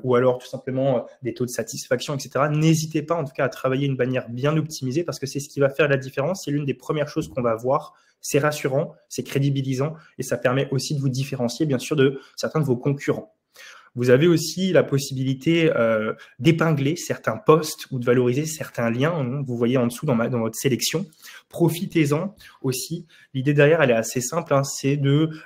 ou alors tout simplement des taux de satisfaction, etc., n'hésitez pas, en tout cas, à travailler une bannière bien optimisée parce que c'est ce qui va faire la différence. C'est l'une des premières choses qu'on va voir. C'est rassurant, c'est crédibilisant et ça permet aussi de vous différencier, bien sûr, de certains de vos concurrents. Vous avez aussi la possibilité d'épingler certains posts ou de valoriser certains liens. Vous voyez en dessous dans votre sélection. Profitez-en aussi. L'idée derrière, elle est assez simple. C'est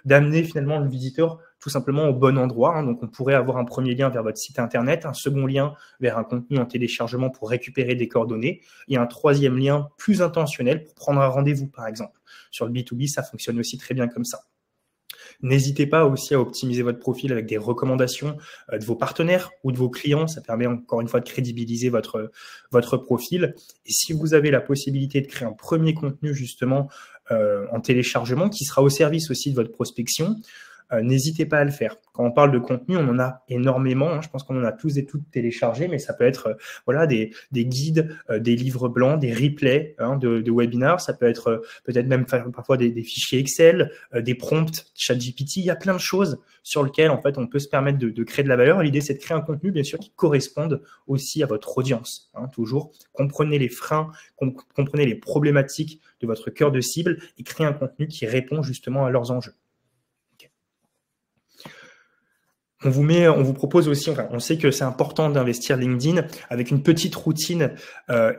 d'amener finalement le visiteur tout simplement au bon endroit. Donc, on pourrait avoir un premier lien vers votre site internet, un second lien vers un contenu en téléchargement pour récupérer des coordonnées et un troisième lien plus intentionnel pour prendre un rendez-vous, par exemple. Sur le B2B, ça fonctionne aussi très bien comme ça. N'hésitez pas aussi à optimiser votre profil avec des recommandations de vos partenaires ou de vos clients. Ça permet encore une fois de crédibiliser votre profil. Et si vous avez la possibilité de créer un premier contenu justement en téléchargement qui sera au service aussi de votre prospection, n'hésitez pas à le faire. Quand on parle de contenu, on en a énormément. Je pense qu'on en a tous et toutes téléchargés, mais ça peut être voilà des guides, des livres blancs, des replays de webinars. Ça peut être peut-être même parfois des fichiers Excel, des prompts ChatGPT. Il y a plein de choses sur lesquelles en fait on peut se permettre de créer de la valeur. L'idée, c'est de créer un contenu, bien sûr, qui corresponde aussi à votre audience. Toujours, comprenez les freins, comprenez les problématiques de votre cœur de cible et créez un contenu qui répond justement à leurs enjeux. On vous propose aussi, enfin, on sait que c'est important d'investir LinkedIn avec une petite routine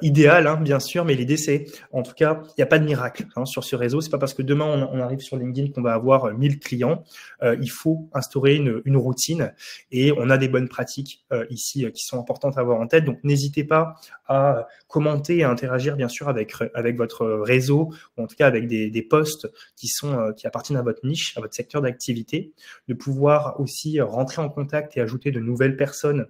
idéale, bien sûr, mais l'idée c'est, en tout cas, il n'y a pas de miracle sur ce réseau. C'est pas parce que demain on arrive sur LinkedIn qu'on va avoir 1000 clients. Il faut instaurer une routine et on a des bonnes pratiques ici qui sont importantes à avoir en tête. Donc, n'hésitez pas à commenter et à interagir, bien sûr, avec votre réseau ou en tout cas avec des posts qui appartiennent à votre niche, à votre secteur d'activité, de pouvoir aussi rentrer en contact et ajouter de nouvelles personnes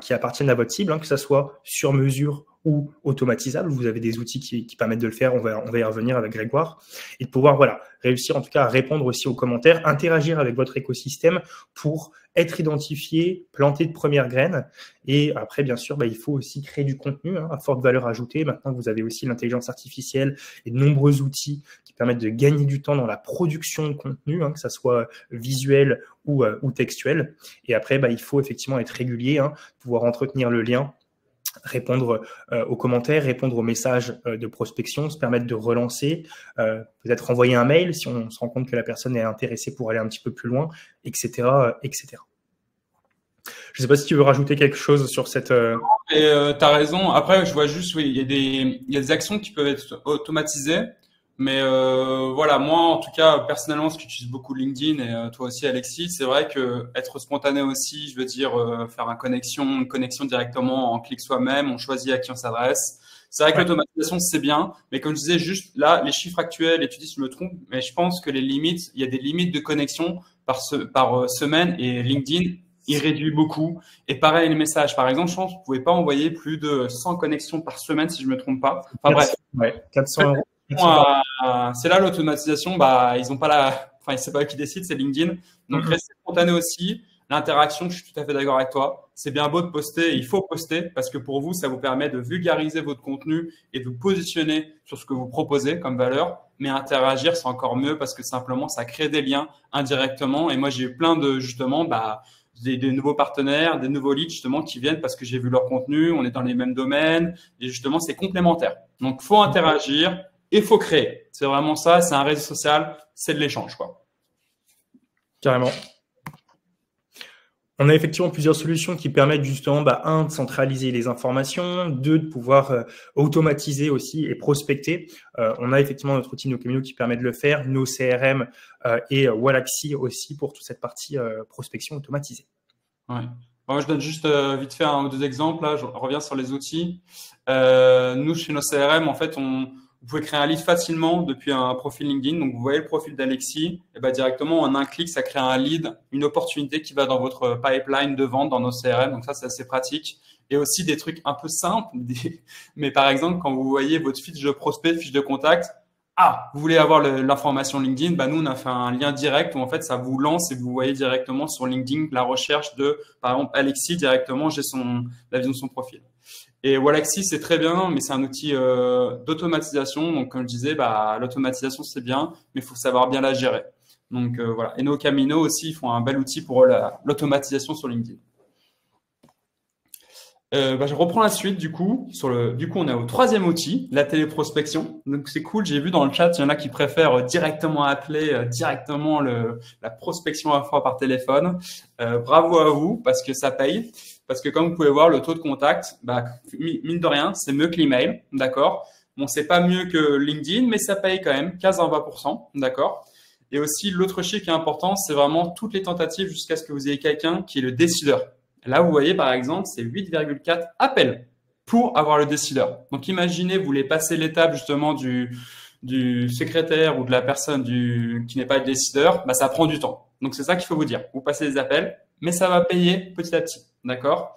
qui appartiennent à votre cible, que ce soit sur mesure ou automatisable. Vous avez des outils qui permettent de le faire. On va y revenir avec Grégoire. Et de pouvoir réussir en tout cas à répondre aussi aux commentaires, interagir avec votre écosystème pour être identifié, planter de premières graines. Et après, bien sûr, il faut aussi créer du contenu à forte valeur ajoutée. Maintenant, vous avez aussi l'intelligence artificielle et de nombreux outils qui permettent de gagner du temps dans la production de contenu, que ce soit visuel ou textuel. Et après, il faut effectivement être régulier, pouvoir entretenir le lien, répondre aux commentaires, répondre aux messages de prospection, se permettre de relancer, peut-être envoyer un mail si on se rend compte que la personne est intéressée pour aller un petit peu plus loin, etc. etc. Je ne sais pas si tu veux rajouter quelque chose sur cette… Tu as raison. Après, je vois juste, oui, il y a des actions qui peuvent être automatisées. Mais voilà, moi en tout cas personnellement, parce que j'utilise beaucoup LinkedIn et toi aussi Alexis, c'est vrai que être spontané aussi, je veux dire faire une connexion directement en clic soi-même, on choisit à qui on s'adresse. C'est vrai que l'automatisation c'est bien, mais comme je disais juste là, les chiffres actuels, et tu dis si je me trompe, mais je pense que il y a des limites de connexion par semaine et LinkedIn il réduit beaucoup. Et pareil, les messages. Par exemple, je pense que vous pouvez pas envoyer plus de 100 connexions par semaine si je me trompe pas. Enfin bref. Ouais, 400 €. C'est là l'automatisation, ils ont pas c'est pas eux qui décident, c'est LinkedIn. Donc restez spontané aussi. L'interaction, je suis tout à fait d'accord avec toi. C'est bien beau de poster, il faut poster parce que pour vous, ça vous permet de vulgariser votre contenu et de vous positionner sur ce que vous proposez comme valeur. Mais interagir, c'est encore mieux parce que simplement, ça crée des liens indirectement. Et moi, j'ai eu plein de justement, des nouveaux partenaires, des nouveaux leads justement qui viennent parce que j'ai vu leur contenu, on est dans les mêmes domaines et justement, c'est complémentaire. Donc, faut interagir. Il faut créer. C'est vraiment ça. C'est un réseau social. C'est de l'échange, quoi. Carrément. On a effectivement plusieurs solutions qui permettent justement, de centraliser les informations, de pouvoir automatiser aussi et prospecter. On a effectivement notre outil NoCamino qui permet de le faire, nos CRM et Wallaxy aussi pour toute cette partie prospection automatisée. Ouais. Moi, je donne juste vite fait un ou deux exemples. Là, je reviens sur les outils. Nous, chez nos CRM, en fait, vous pouvez créer un lead facilement depuis un profil LinkedIn. Donc, vous voyez le profil d'Alexis. Et directement, en un clic, ça crée un lead, une opportunité qui va dans votre pipeline de vente dans nos CRM. Donc, ça, c'est assez pratique. Et aussi des trucs un peu simples. Mais par exemple, quand vous voyez votre fiche de prospect, fiche de contact, Ah, vous voulez avoir l'information LinkedIn? Bah, nous, on a fait un lien direct où en fait, ça vous lance et vous voyez directement sur LinkedIn la recherche de, par exemple, Alexis directement, j'ai la vision de son profil. Et Walaxy, c'est très bien, mais c'est un outil d'automatisation. Donc, comme je disais, bah, l'automatisation, c'est bien, mais il faut savoir bien la gérer. Donc, voilà. Et NoCamino aussi, ils font un bel outil pour l'automatisation sur LinkedIn. Bah, je reprends la suite du coup. Du coup, on est au troisième outil, la téléprospection. Donc c'est cool. J'ai vu dans le chat, il y en a qui préfèrent directement appeler, directement la prospection à la fois par téléphone. Bravo à vous parce que ça paye. Parce que comme vous pouvez voir, le taux de contact, bah, mine de rien, c'est mieux que l'email, d'accord. Bon, c'est pas mieux que LinkedIn, mais ça paye quand même 15 à 20%, d'accord. Et aussi, l'autre chiffre qui est important, c'est vraiment toutes les tentatives jusqu'à ce que vous ayez quelqu'un qui est le décideur. Là, vous voyez, par exemple, c'est 8,4 appels pour avoir le décideur. Donc, imaginez, vous voulez passer l'étape justement du secrétaire ou de la personne qui n'est pas le décideur, bah, ça prend du temps. Donc, c'est ça qu'il faut vous dire. Vous passez des appels, mais ça va payer petit à petit. D'accord?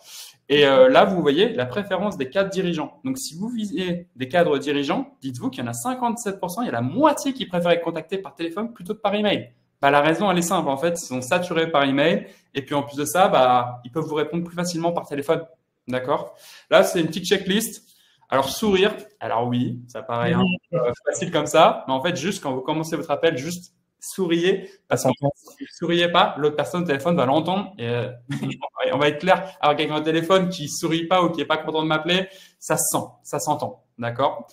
Et là, vous voyez la préférence des cadres dirigeants. Donc, si vous visez des cadres dirigeants, dites-vous qu'il y en a 57%, il y a la moitié qui préfèrent être contactés par téléphone plutôt que par email. Bah, la raison, elle est simple. En fait, ils sont saturés par email. Et puis, en plus de ça, bah, ils peuvent vous répondre plus facilement par téléphone. D'accord? Là, c'est une petite checklist. Alors, sourire. Alors, oui, ça paraît un peu facile comme ça. Mais en fait, juste quand vous commencez votre appel, juste souriez. Parce que si vous ne souriez pas, l'autre personne au téléphone va l'entendre. Et on va être clair. Alors, quelqu'un au téléphone qui sourit pas ou qui est pas content de m'appeler, ça se sent, ça s'entend. D'accord?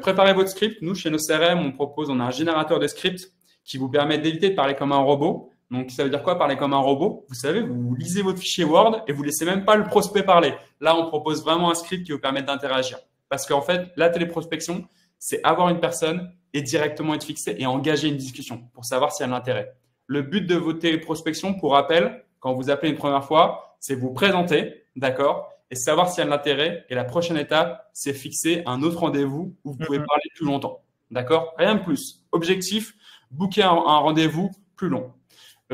Préparez votre script. Nous, chez nos CRM, on a un générateur de script qui vous permet d'éviter de parler comme un robot. Donc, ça veut dire quoi, parler comme un robot? Vous savez, vous lisez votre fichier Word et vous laissez même pas le prospect parler. Là, on propose vraiment un script qui vous permet d'interagir. Parce qu'en fait, la téléprospection, c'est avoir une personne et directement être fixé et engager une discussion pour savoir s'il y a de l'intérêt. Le but de votre téléprospection, pour rappel, quand vous appelez une première fois, c'est vous présenter, d'accord, et savoir s'il y a de l'intérêt. Et la prochaine étape, c'est fixer un autre rendez-vous où vous pouvez parler plus longtemps. D'accord? Rien de plus. Objectif, booker un rendez-vous plus long.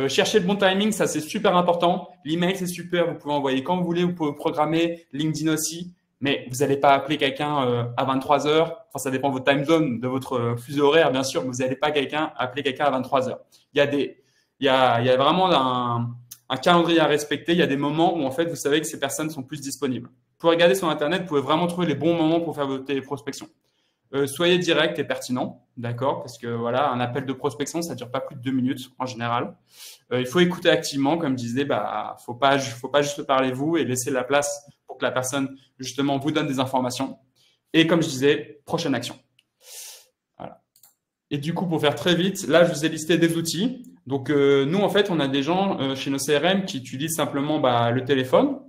Chercher le bon timing, ça c'est super important. L'email c'est super, vous pouvez envoyer quand vous voulez, vous pouvez programmer LinkedIn aussi, mais vous n'allez pas appeler quelqu'un à 23 heures. Enfin, ça dépend de votre time zone, de votre fuseau horaire bien sûr, mais vous n'allez pas appeler quelqu'un à 23 heures. Il y a vraiment un calendrier à respecter. Il y a des moments où en fait vous savez que ces personnes sont plus disponibles. Vous pouvez regarder sur internet, vous pouvez vraiment trouver les bons moments pour faire votre téléprospection. Soyez direct et pertinent, d'accord? Parce que voilà, un appel de prospection, ça dure pas plus de 2 minutes en général. Il faut écouter activement, comme je disais, bah, faut pas juste parler vous et laisser la place pour que la personne justement vous donne des informations. Et comme je disais, prochaine action. Voilà. Et du coup, pour faire très vite, là, je vous ai listé des outils. Donc, nous, en fait, on a des gens chez nos CRM qui utilisent simplement le téléphone.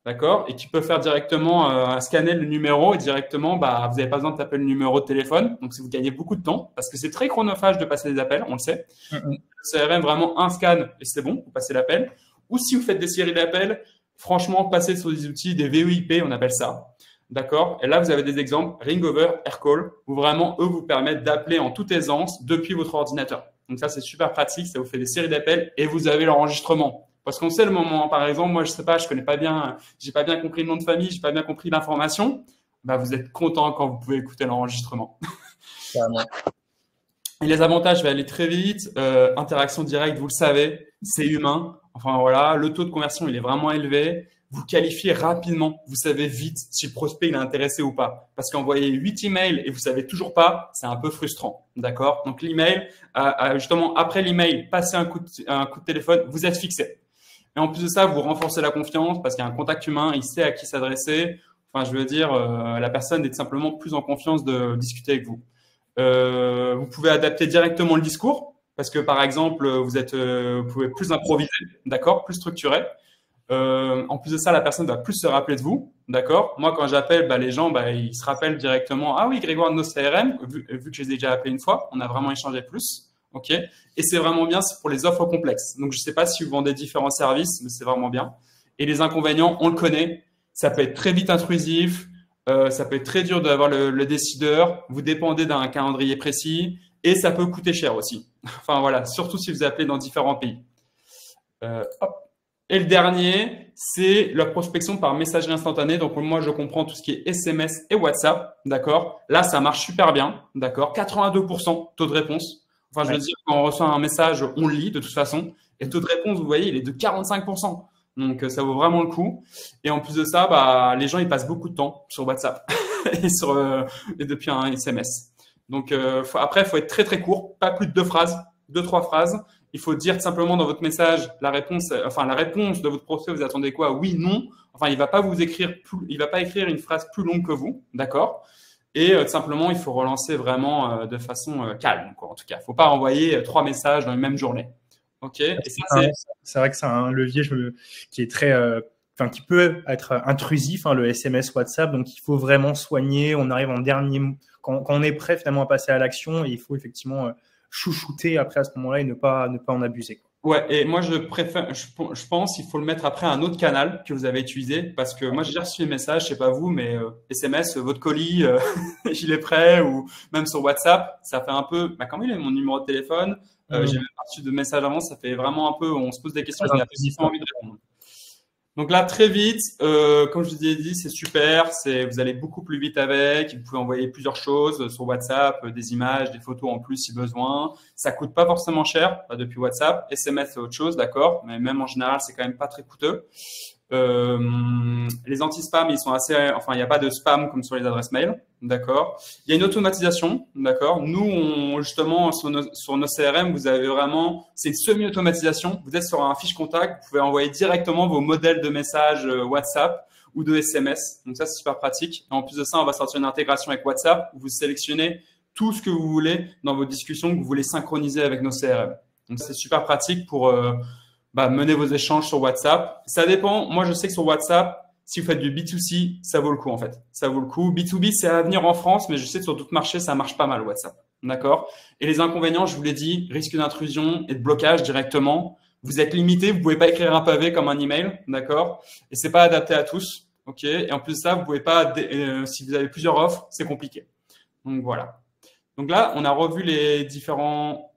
D'accord? Et qui peut faire directement scanner le numéro et directement, vous n'avez pas besoin de taper le numéro de téléphone. Donc, si vous gagnez beaucoup de temps, parce que c'est très chronophage de passer des appels, on le sait. Le CRM, vraiment un scan et c'est bon, vous passez l'appel. Ou si vous faites des séries d'appels, franchement, passez sur des outils, des VoIP, on appelle ça. D'accord? Et là, vous avez des exemples, Ringover, Aircall, où vraiment, eux vous permettent d'appeler en toute aisance depuis votre ordinateur. Donc, ça, c'est super pratique. Ça vous fait des séries d'appels et vous avez l'enregistrement. Parce qu'on sait le moment, par exemple, moi, je sais pas, je connais pas bien, j'ai pas bien compris le nom de famille, j'ai pas bien compris l'information. Vous êtes content quand vous pouvez écouter l'enregistrement. Et les avantages, je vais aller très vite. Interaction directe, vous le savez, c'est humain. Enfin, voilà, le taux de conversion, il est vraiment élevé. Vous qualifiez rapidement. Vous savez vite si le prospect il est intéressé ou pas. Parce qu'envoyer 8 emails et vous savez toujours pas, c'est un peu frustrant. D'accord? Donc, l'email, justement, après l'email, passez un coup de téléphone, vous êtes fixé. Et en plus de ça, vous renforcez la confiance parce qu'il y a un contact humain, il sait à qui s'adresser. Enfin, je veux dire, la personne est simplement plus en confiance de discuter avec vous. Vous pouvez adapter directement le discours parce que, par exemple, vous pouvez plus improviser, d'accord, plus structuré. En plus de ça, la personne va plus se rappeler de vous, d'accord. Moi, quand j'appelle, les gens, ils se rappellent directement. Ah oui, Grégoire de nos CRM, vu que je les ai déjà appelés une fois, on a vraiment échangé plus. Ok, et c'est vraiment bien, c'est pour les offres complexes. Donc, je ne sais pas si vous vendez différents services, mais c'est vraiment bien. Et les inconvénients, on le connaît. Ça peut être très vite intrusif. Ça peut être très dur d'avoir le décideur. Vous dépendez d'un calendrier précis. Et ça peut coûter cher aussi. Enfin, voilà, surtout si vous appelez dans différents pays. Et le dernier, c'est la prospection par messagerie instantanée. Donc, moi, je comprends tout ce qui est SMS et WhatsApp. D'accord? Là, ça marche super bien. D'accord? 82% taux de réponse. Enfin, je veux dire, quand on reçoit un message, on le lit de toute façon. Et le taux de réponse, vous voyez, il est de 45%. Donc, ça vaut vraiment le coup. Et en plus de ça, bah, les gens, ils passent beaucoup de temps sur WhatsApp et depuis un SMS. Donc, après, il faut être très, très court. Pas plus de 2 phrases, 2-3 phrases. Il faut dire simplement dans votre message la réponse de votre prospect. Vous attendez quoi? Oui, non. Enfin, il va pas écrire une phrase plus longue que vous, d'accord? Et simplement, il faut relancer vraiment de façon calme, quoi. En tout cas, faut pas envoyer 3 messages dans la même journée. Ok? Et ça, c'est vrai que c'est un levier qui est très, qui peut être intrusif, le SMS, WhatsApp. Donc, il faut vraiment soigner. On arrive en dernier, quand on est prêt finalement à passer à l'action, et il faut effectivement chouchouter après à ce moment-là et ne pas en abuser, quoi. Ouais, et moi je pense qu'il faut le mettre après un autre canal que vous avez utilisé parce que moi j'ai reçu des messages, je sais pas vous, mais SMS, votre colis, il est prêt, ou même sur WhatsApp, ça fait un peu, quand il est mon numéro de téléphone, j'ai même reçu de messages avant, ça fait vraiment un peu, on se pose des questions, on a pas envie de répondre. Donc là, très vite, comme je vous ai dit, c'est super. Vous allez beaucoup plus vite avec. Vous pouvez envoyer plusieurs choses sur WhatsApp, des images, des photos en plus si besoin. Ça coûte pas forcément cher depuis WhatsApp. SMS, c'est autre chose, d'accord. Mais même en général, c'est quand même pas très coûteux. Les anti-spam, ils sont assez, il n'y a pas de spam comme sur les adresses mail, d'accord. Il y a une automatisation, d'accord. Nous, justement, sur nos CRM, vous avez vraiment, c'est une semi-automatisation. Vous êtes sur un fiche contact, vous pouvez envoyer directement vos modèles de messages WhatsApp ou de SMS. Donc ça, c'est super pratique. Et en plus de ça, on va sortir une intégration avec WhatsApp où vous sélectionnez tout ce que vous voulez dans vos discussions que vous voulez synchroniser avec nos CRM. Donc c'est super pratique pour mener vos échanges sur WhatsApp. Ça dépend. Moi, je sais que sur WhatsApp, si vous faites du B2C, ça vaut le coup en fait. Ça vaut le coup. B2B, c'est à venir en France, mais je sais que sur d'autres marchés, ça marche pas mal WhatsApp. D'accord? Et les inconvénients, je vous l'ai dit, risque d'intrusion et de blocage directement. Vous êtes limité, vous pouvez pas écrire un pavé comme un email, d'accord? Et c'est pas adapté à tous, ok? Et en plus de ça, vous pouvez pas, si vous avez plusieurs offres, c'est compliqué. Donc voilà. Donc là, on a revu les différents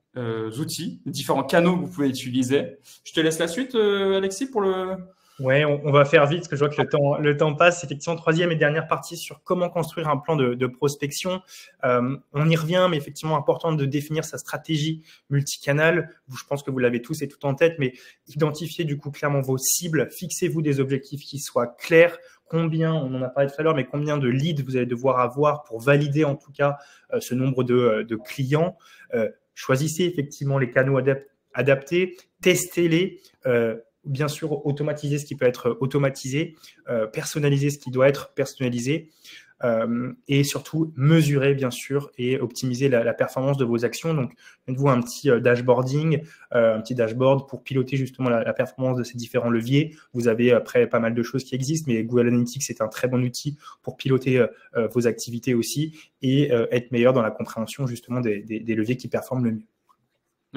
outils, les différents canaux que vous pouvez utiliser. Je te laisse la suite, Alexis, pour le… Ouais, on va faire vite parce que je vois que le temps passe. Effectivement, troisième et dernière partie sur comment construire un plan de prospection. On y revient, mais effectivement, important de définir sa stratégie multicanal. Je pense que vous l'avez tous et tout en tête, mais identifiez du coup clairement vos cibles. Fixez-vous des objectifs qui soient clairs. Combien, on en a parlé tout à l'heure, mais combien de leads vous allez devoir avoir pour valider en tout cas ce nombre de clients. Choisissez effectivement les canaux adaptés, testez-les. Bien sûr, automatiser ce qui peut être automatisé, personnaliser ce qui doit être personnalisé et surtout mesurer, bien sûr, et optimiser la performance de vos actions. Donc, faites-vous un petit dashboarding, un petit dashboard pour piloter justement la performance de ces différents leviers. Vous avez après pas mal de choses qui existent, mais Google Analytics est un très bon outil pour piloter vos activités aussi et être meilleur dans la compréhension justement des leviers qui performent le mieux.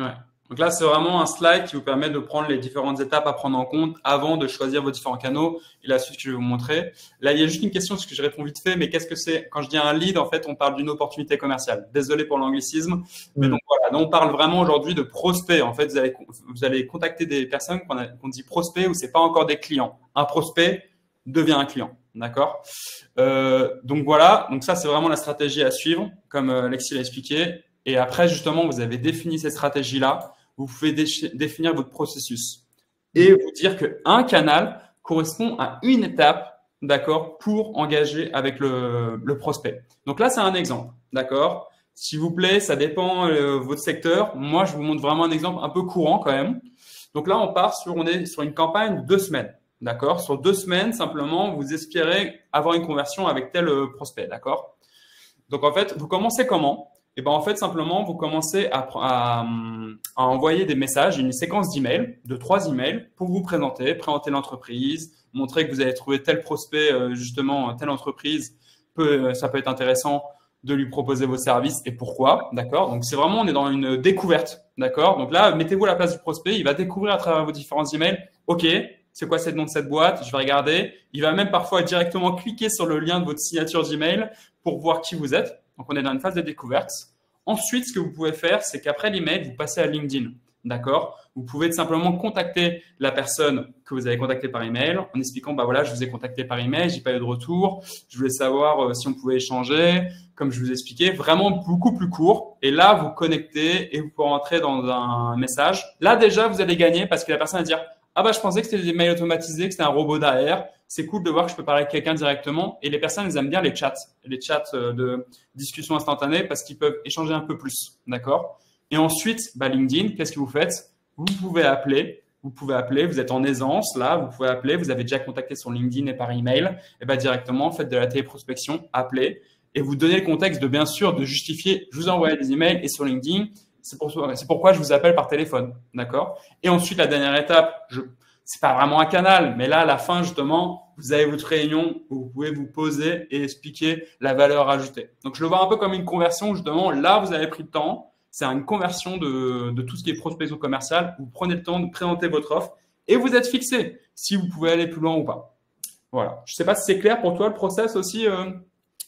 Ouais. Donc là, c'est vraiment un slide qui vous permet de prendre les différentes étapes à prendre en compte avant de choisir vos différents canaux et la suite que je vais vous montrer. Là, il y a juste une question, parce que je réponds vite fait, mais qu'est-ce que c'est? Quand je dis un lead, en fait, on parle d'une opportunité commerciale. Désolé pour l'anglicisme, mais donc voilà. Donc, on parle vraiment aujourd'hui de prospect. En fait, vous allez contacter des personnes qu'on dit prospect ou c'est pas encore des clients. Un prospect devient un client. D'accord? Donc voilà. Donc ça, c'est vraiment la stratégie à suivre, comme Alexis l'a expliqué. Et après, justement, vous avez défini cette stratégie-là. Vous pouvez définir votre processus et vous dire qu'un canal correspond à une étape, d'accord, pour engager avec le prospect. Donc là, c'est un exemple, d'accord. S'il vous plaît, ça dépend votre secteur. Moi, je vous montre vraiment un exemple un peu courant quand même. Donc là, on est sur une campagne de 2 semaines, d'accord. Sur 2 semaines, simplement, vous espérez avoir une conversion avec tel prospect, d'accord. Donc en fait, vous commencez comment? Et ben en fait, simplement, vous commencez à envoyer des messages, une séquence d'emails, de 3 emails pour vous présenter l'entreprise, montrer que vous avez trouvé tel prospect, justement, telle entreprise, ça peut être intéressant de lui proposer vos services et pourquoi, d'accord? Donc, c'est vraiment, on est dans une découverte, d'accord? Donc là, mettez-vous à la place du prospect, il va découvrir à travers vos différents emails, ok, c'est quoi le nom de cette boîte? Je vais regarder. Il va même parfois directement cliquer sur le lien de votre signature d'email pour voir qui vous êtes. Donc, on est dans une phase de découverte. Ensuite, ce que vous pouvez faire, c'est qu'après l'email, vous passez à LinkedIn. D'accord? Vous pouvez tout simplement contacter la personne que vous avez contactée par email en expliquant, bah voilà, je vous ai contacté par email, j'ai pas eu de retour, je voulais savoir si on pouvait échanger, comme je vous ai expliqué, vraiment beaucoup plus court. Et là, vous connectez et vous pouvez rentrer dans un message. Là, déjà, vous allez gagner parce que la personne va dire, ah bah, je pensais que c'était des mails automatisés, que c'était un robot derrière. C'est cool de voir que je peux parler avec quelqu'un directement. Et les personnes, elles aiment bien les chats de discussion instantanée parce qu'ils peuvent échanger un peu plus. D'accord? Et ensuite, bah, LinkedIn, qu'est-ce que vous faites? Vous pouvez appeler. Vous êtes en aisance, là, vous pouvez appeler. Vous avez déjà contacté sur LinkedIn et par email. Et bah, directement, faites de la téléprospection, appelez. Et vous donnez le contexte de, bien sûr, de justifier. Je vous ai envoyé des emails et sur LinkedIn, c'est pourquoi je vous appelle par téléphone. D'accord? Et ensuite, la dernière étape, c'est pas vraiment un canal, mais là, à la fin, justement, vous avez votre réunion où vous pouvez vous poser et expliquer la valeur ajoutée. Donc, je le vois un peu comme une conversion, justement. Là, vous avez pris le temps. C'est une conversion de tout ce qui est prospection commerciale. Vous prenez le temps de présenter votre offre et vous êtes fixé si vous pouvez aller plus loin ou pas. Voilà. Je sais pas si c'est clair pour toi le process aussi,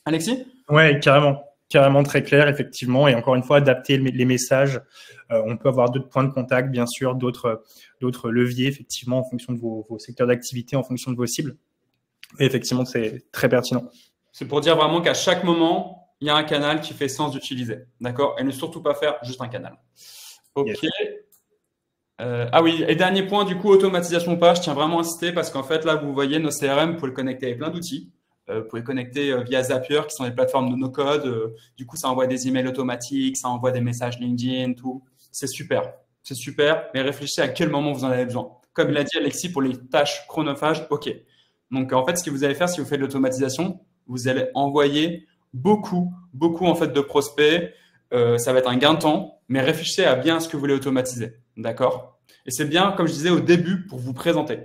Alexis? Ouais, carrément très clair, effectivement. Et encore une fois, adapter les messages. On peut avoir d'autres points de contact, bien sûr, d'autres leviers, effectivement, en fonction de vos secteurs d'activité, en fonction de vos cibles. Et effectivement, c'est très pertinent. C'est pour dire vraiment qu'à chaque moment, il y a un canal qui fait sens d'utiliser. D'accord? Et ne surtout pas faire juste un canal. OK. Yes. Ah oui, et dernier point, du coup, automatisation ou pas, je tiens vraiment à insister parce qu'en fait, là, vous voyez, nos CRM, vous pouvez le connecter avec plein d'outils. Vous pouvez connecter via Zapier, qui sont des plateformes de no-code. Du coup, ça envoie des emails automatiques, ça envoie des messages LinkedIn, tout. C'est super. C'est super, mais réfléchissez à quel moment vous en avez besoin. Comme l'a dit Alexis, pour les tâches chronophages, OK. Donc, en fait, ce que vous allez faire, si vous faites de l'automatisation, vous allez envoyer beaucoup en fait de prospects. Ça va être un gain de temps, mais réfléchissez à bien ce que vous voulez automatiser. D'accord? Et c'est bien, comme je disais au début, pour vous présenter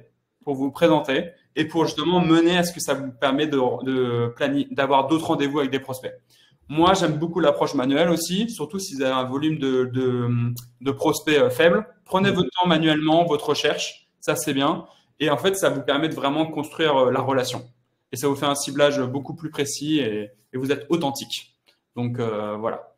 et pour justement mener à ce que ça vous permet d'avoir d'autres rendez-vous avec des prospects. Moi, j'aime beaucoup l'approche manuelle aussi, surtout si vous avez un volume de prospects faible. Prenez votre temps manuellement, votre recherche, ça c'est bien. Et en fait, ça vous permet de vraiment construire la relation. Et ça vous fait un ciblage beaucoup plus précis et vous êtes authentique. Donc, voilà.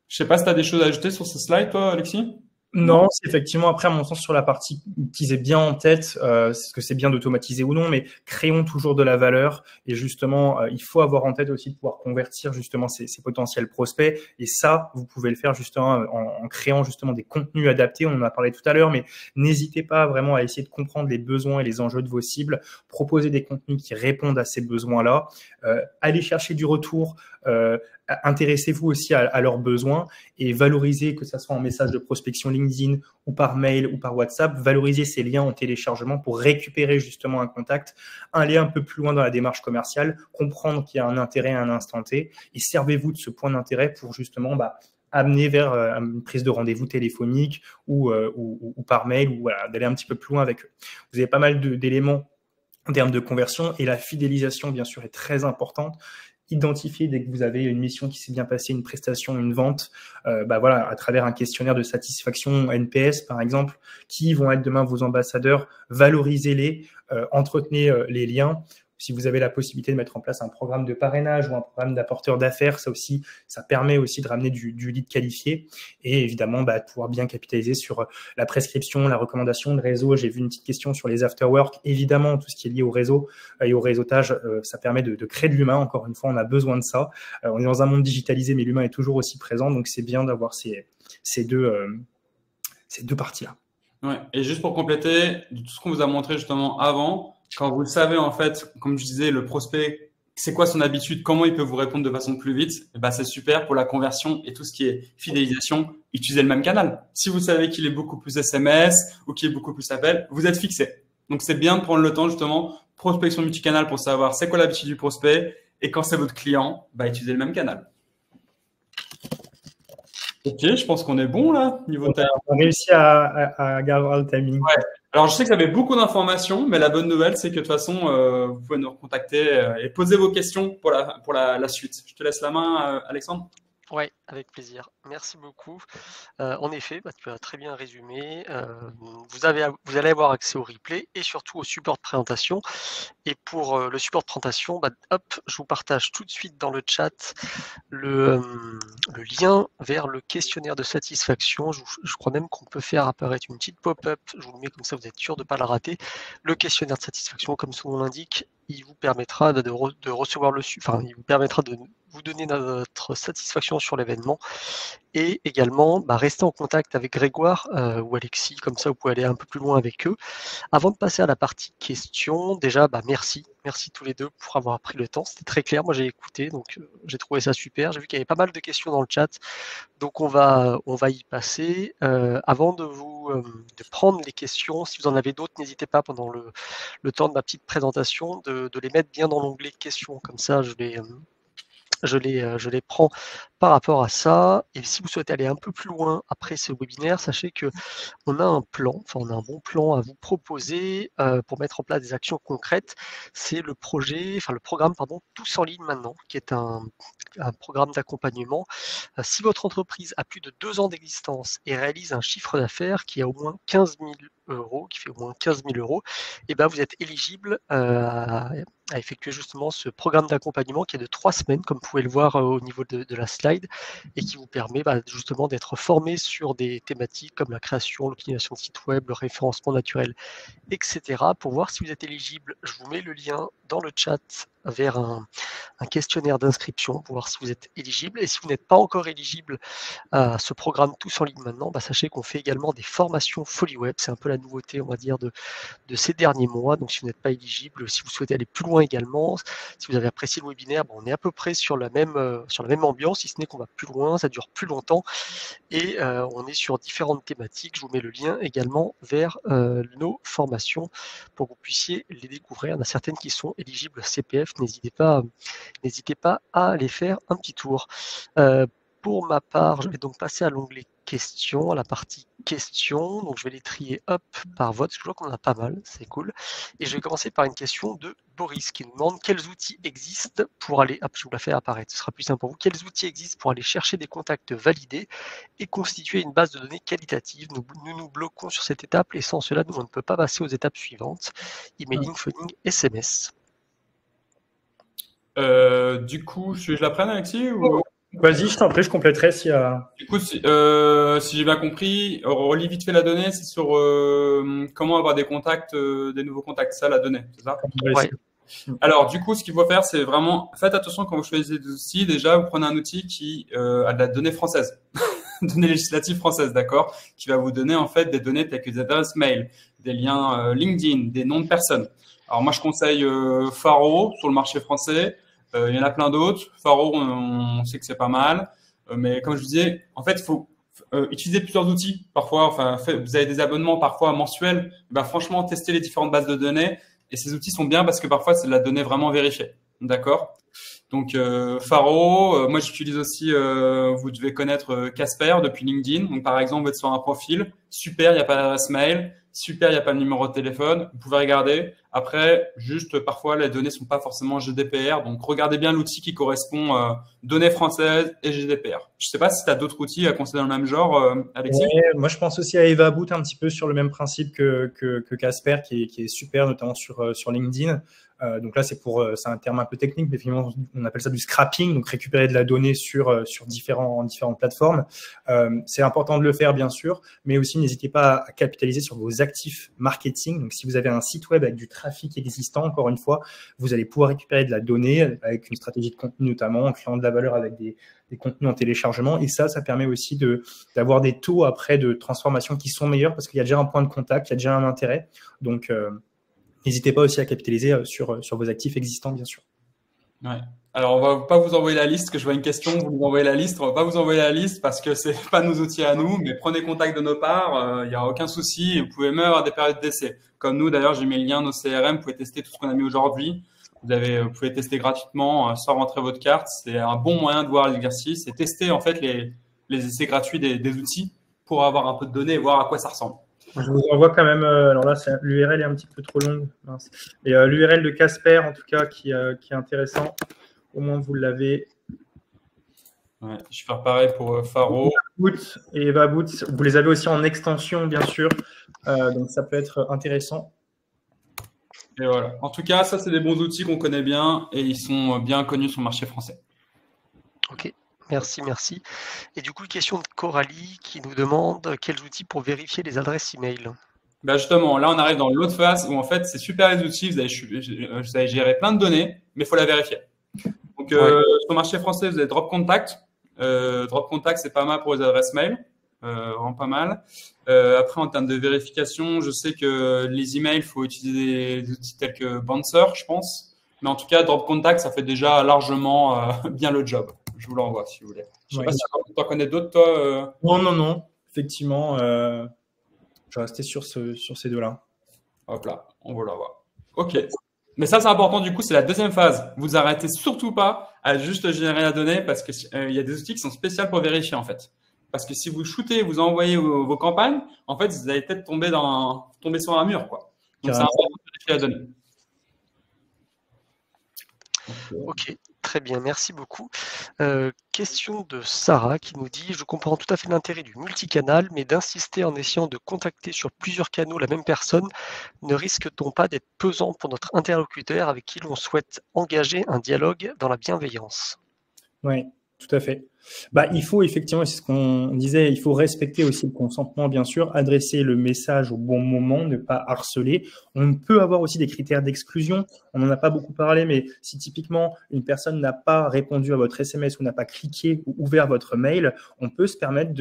Je sais pas si tu as des choses à ajouter sur ce slide, toi, Alexis? Non, c'est effectivement, après, à mon sens, sur la partie qu'ils aient bien en tête, ce que c'est bien d'automatiser ou non, mais créons toujours de la valeur. Et justement, il faut avoir en tête aussi de pouvoir convertir justement ces potentiels prospects. Et ça, vous pouvez le faire justement en créant justement des contenus adaptés. On en a parlé tout à l'heure, mais n'hésitez pas vraiment à essayer de comprendre les besoins et les enjeux de vos cibles. Proposer des contenus qui répondent à ces besoins-là. Allez chercher du retour. Intéressez-vous aussi à leurs besoins et valorisez, que ce soit en message de prospection LinkedIn ou par mail ou par WhatsApp, valorisez ces liens en téléchargement pour récupérer justement un contact, aller un peu plus loin dans la démarche commerciale, comprendre qu'il y a un intérêt à un instant T et servez-vous de ce point d'intérêt pour justement amener vers une prise de rendez-vous téléphonique ou par mail ou voilà, d'aller un petit peu plus loin avec eux. Vous avez pas mal d'éléments en termes de conversion et la fidélisation, bien sûr, est très importante. Identifier dès que vous avez une mission qui s'est bien passée, une prestation, une vente, voilà, à travers un questionnaire de satisfaction NPS, par exemple, qui vont être demain vos ambassadeurs, valorisez-les, entretenez les liens. Si vous avez la possibilité de mettre en place un programme de parrainage ou un programme d'apporteur d'affaires, ça permet aussi de ramener du lead qualifié et évidemment de pouvoir bien capitaliser sur la prescription, la recommandation, le réseau. J'ai vu une petite question sur les afterwork. Évidemment, tout ce qui est lié au réseau et au réseautage, ça permet de créer de l'humain. Encore une fois, on a besoin de ça. On est dans un monde digitalisé, mais l'humain est toujours aussi présent. Donc, c'est bien d'avoir ces deux parties-là. Ouais. Et juste pour compléter, de tout ce qu'on vous a montré justement avant, quand vous le savez, en fait, comme je disais, le prospect, c'est quoi son habitude, comment il peut vous répondre de façon plus vite, c'est super pour la conversion et tout ce qui est fidélisation, utilisez le même canal. Si vous savez qu'il est beaucoup plus SMS ou qu'il est beaucoup plus appel, vous êtes fixé. Donc, c'est bien de prendre le temps, justement, prospection multicanal pour savoir c'est quoi l'habitude du prospect et quand c'est votre client, utilisez le même canal. Ok, je pense qu'on est bon là, niveau timing. On a réussi à garder le timing. Ouais. Alors, je sais que ça avait beaucoup d'informations, mais la bonne nouvelle, c'est que de toute façon, vous pouvez nous recontacter et poser vos questions pour la suite. Je te laisse la main, Alexandre. Ouais, avec plaisir. Merci beaucoup. En effet, bah, tu as très bien résumé. Vous allez avoir accès au replay et surtout au support de présentation. Et pour le support de présentation, bah, hop, je vous partage tout de suite dans le chat le lien vers le questionnaire de satisfaction. Je crois même qu'on peut faire apparaître une petite pop-up. Je vous le mets comme ça, vous êtes sûr de ne pas la rater. Le questionnaire de satisfaction, comme son nom l'indique, il vous permettra de recevoir il vous permettra de vous donner notre satisfaction sur l'événement et également rester en contact avec Grégoire ou Alexis, comme ça vous pouvez aller un peu plus loin avec eux. Avant de passer à la partie questions, déjà merci tous les deux pour avoir pris le temps, c'était très clair, moi j'ai écouté, donc j'ai trouvé ça super, j'ai vu qu'il y avait pas mal de questions dans le chat, donc on va y passer. Avant de prendre les questions, si vous en avez d'autres, n'hésitez pas pendant le temps de ma petite présentation de les mettre bien dans l'onglet questions, comme ça je les prends par rapport à ça. Et si vous souhaitez aller un peu plus loin après ce webinaire, sachez que on a un bon plan à vous proposer pour mettre en place des actions concrètes. C'est le programme Tous en ligne maintenant, qui est un programme d'accompagnement. Si votre entreprise a plus de 2 ans d'existence et réalise un chiffre d'affaires qui a au moins 15 000 euros, qui fait au moins 15 000 euros, et vous êtes éligible à effectuer justement ce programme d'accompagnement qui est de 3 semaines, comme vous pouvez le voir au niveau de la slide, et qui vous permet justement d'être formé sur des thématiques comme la création, l'optimisation de site web, le référencement naturel, etc. Pour voir si vous êtes éligible, je vous mets le lien dans le chat vers un questionnaire d'inscription pour voir si vous êtes éligible. Et si vous n'êtes pas encore éligible à ce programme Tous en ligne maintenant, sachez qu'on fait également des formations Folie Web. C'est un peu la nouveauté, on va dire, de ces derniers mois. Donc si vous n'êtes pas éligible, si vous souhaitez aller plus loin également, si vous avez apprécié le webinaire, on est à peu près sur la même ambiance, si ce n'est qu'on va plus loin, ça dure plus longtemps et on est sur différentes thématiques. Je vous mets le lien également vers nos formations pour que vous puissiez les découvrir. Il y en a certaines qui sont éligibles CPF, n'hésitez pas à aller faire un petit tour. Pour ma part, je vais donc passer à l'onglet questions, à la partie questions. Donc je vais les trier par vote, parce que je vois qu'on en a pas mal, c'est cool. Et je vais commencer par une question de Boris qui nous demande quels outils existent pour aller, je vous la fais apparaître, ce sera plus simple pour vous, quels outils existent pour aller chercher des contacts validés et constituer une base de données qualitative. Nous bloquons sur cette étape et sans cela, on ne peut pas passer aux étapes suivantes, emailing, phoning, SMS. Du coup, je la prenne, Alexis ou... Vas-y, je t'en prie, je compléterai s'il y a... Du coup, si j'ai bien compris, relis vite fait la donnée, c'est sur comment avoir des contacts, des nouveaux contacts, ça la donnée, c'est ça? Ouais. Alors, du coup, ce qu'il faut faire, c'est vraiment, faites attention quand vous choisissez des outils. Déjà, vous prenez un outil qui a de la donnée française, donnée législative française, d'accord, qui va vous donner en fait des données telles que des adresses mail, des liens LinkedIn, des noms de personnes. Alors moi, je conseille Faro sur le marché français. Il y en a plein d'autres. Faro, on sait que c'est pas mal. Mais comme je vous disais, en fait, il faut utiliser plusieurs outils. Parfois, vous avez des abonnements parfois mensuels. Franchement, testez les différentes bases de données. Et ces outils sont bien parce que parfois, c'est de la donnée vraiment vérifiée. D'accord? Donc, Faro, moi, j'utilise aussi, vous devez connaître Casper depuis LinkedIn. Donc, par exemple, vous êtes sur un profil. Super, il n'y a pas d'adresse mail. Super, il n'y a pas de numéro de téléphone. Vous pouvez regarder. Après, juste parfois, les données sont pas forcément GDPR. Donc, regardez bien l'outil qui correspond données françaises et GDPR. Je sais pas si tu as d'autres outils à conseiller dans le même genre, Alexis. Ouais, moi, je pense aussi à Eva Boot un petit peu sur le même principe que Casper, qui est super, notamment sur LinkedIn. Donc là, c'est un terme un peu technique, mais finalement, on appelle ça du scrapping, donc récupérer de la donnée sur différentes plateformes. C'est important de le faire, bien sûr, mais aussi n'hésitez pas à capitaliser sur vos actifs marketing. Donc, si vous avez un site web avec du trafic existant, encore une fois, vous allez pouvoir récupérer de la donnée avec une stratégie de contenu, notamment en créant de la valeur avec des contenus en téléchargement. Et ça permet aussi d'avoir des taux après de transformation qui sont meilleurs parce qu'il y a déjà un point de contact, il y a déjà un intérêt. Donc, n'hésitez pas aussi à capitaliser sur vos actifs existants, bien sûr. Ouais. Alors, on va pas vous envoyer la liste, que je vois une question, vous nous envoyez la liste. On va pas vous envoyer la liste parce que c'est pas nos outils à nous, mais prenez contact de nos parts, il y a aucun souci. Vous pouvez même avoir des périodes d'essai. Comme nous, d'ailleurs, j'ai mis le lien, nos CRM, vous pouvez tester tout ce qu'on a mis aujourd'hui. Vous pouvez tester gratuitement sans rentrer votre carte. C'est un bon moyen de voir l'exercice et tester en fait les essais gratuits des outils pour avoir un peu de données et voir à quoi ça ressemble. Je vous envoie quand même, alors là, l'URL est un petit peu trop longue. Mince. Et l'URL de Casper, en tout cas, qui est intéressant. Au moins, vous l'avez. Ouais, je vais faire pareil pour Faro. Boot et Eva Boot, vous les avez aussi en extension, bien sûr. Donc, ça peut être intéressant. Et voilà. En tout cas, ça, c'est des bons outils qu'on connaît bien et ils sont bien connus sur le marché français. Ok, merci, merci. Et du coup, question de Coralie qui nous demande quels outils pour vérifier les adresses email. Ben justement, là, on arrive dans l'autre phase où en fait, c'est super les outils, vous avez géré plein de données, mais il faut la vérifier. Donc, sur le marché français, vous avez Drop Contact. Drop Contact, c'est pas mal pour les adresses mail, vraiment pas mal. Après, en termes de vérification, je sais que les emails, il faut utiliser des outils tels que Bouncer, je pense. Mais en tout cas, Drop Contact, ça fait déjà largement bien le job. Je vous l'envoie si vous voulez. Je sais pas si tu en connais d'autres, toi. Non. Effectivement, je vais rester sur ces deux-là. Hop là, on vous l'envoie. OK. Mais ça, c'est important. Du coup, c'est la deuxième phase. Vous arrêtez surtout pas à juste générer la donnée parce que il y a des outils qui sont spéciaux pour vérifier en fait. Parce que si vous shootez, vous envoyez vos campagnes, en fait, vous allez peut-être tomber sur un mur, quoi. Donc, c'est important de vérifier la donnée. Ok, très bien, merci beaucoup. Question de Sarah qui nous dit: je comprends tout à fait l'intérêt du multicanal, mais d'insister en essayant de contacter sur plusieurs canaux la même personne, ne risque-t-on pas d'être pesant pour notre interlocuteur avec qui l'on souhaite engager un dialogue dans la bienveillance? Oui, tout à fait. Il faut effectivement, c'est ce qu'on disait, il faut respecter aussi le consentement, bien sûr, adresser le message au bon moment, ne pas harceler. On peut avoir aussi des critères d'exclusion. On n'en a pas beaucoup parlé, mais si typiquement une personne n'a pas répondu à votre SMS ou n'a pas cliqué ou ouvert votre mail, on peut se permettre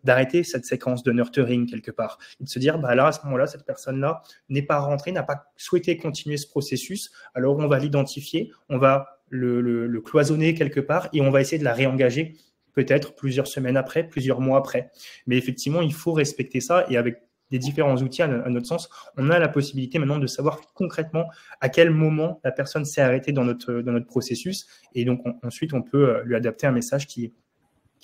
d'arrêter cette séquence de nurturing quelque part et de se dire, là, à ce moment-là, cette personne-là n'est pas rentrée, n'a pas souhaité continuer ce processus. Alors, on va l'identifier, on va le cloisonner quelque part et on va essayer de la réengager peut-être plusieurs semaines après, plusieurs mois après. Mais effectivement, il faut respecter ça et avec des différents outils, à notre sens, on a la possibilité maintenant de savoir concrètement à quel moment la personne s'est arrêtée dans notre processus et donc ensuite on peut lui adapter un message qui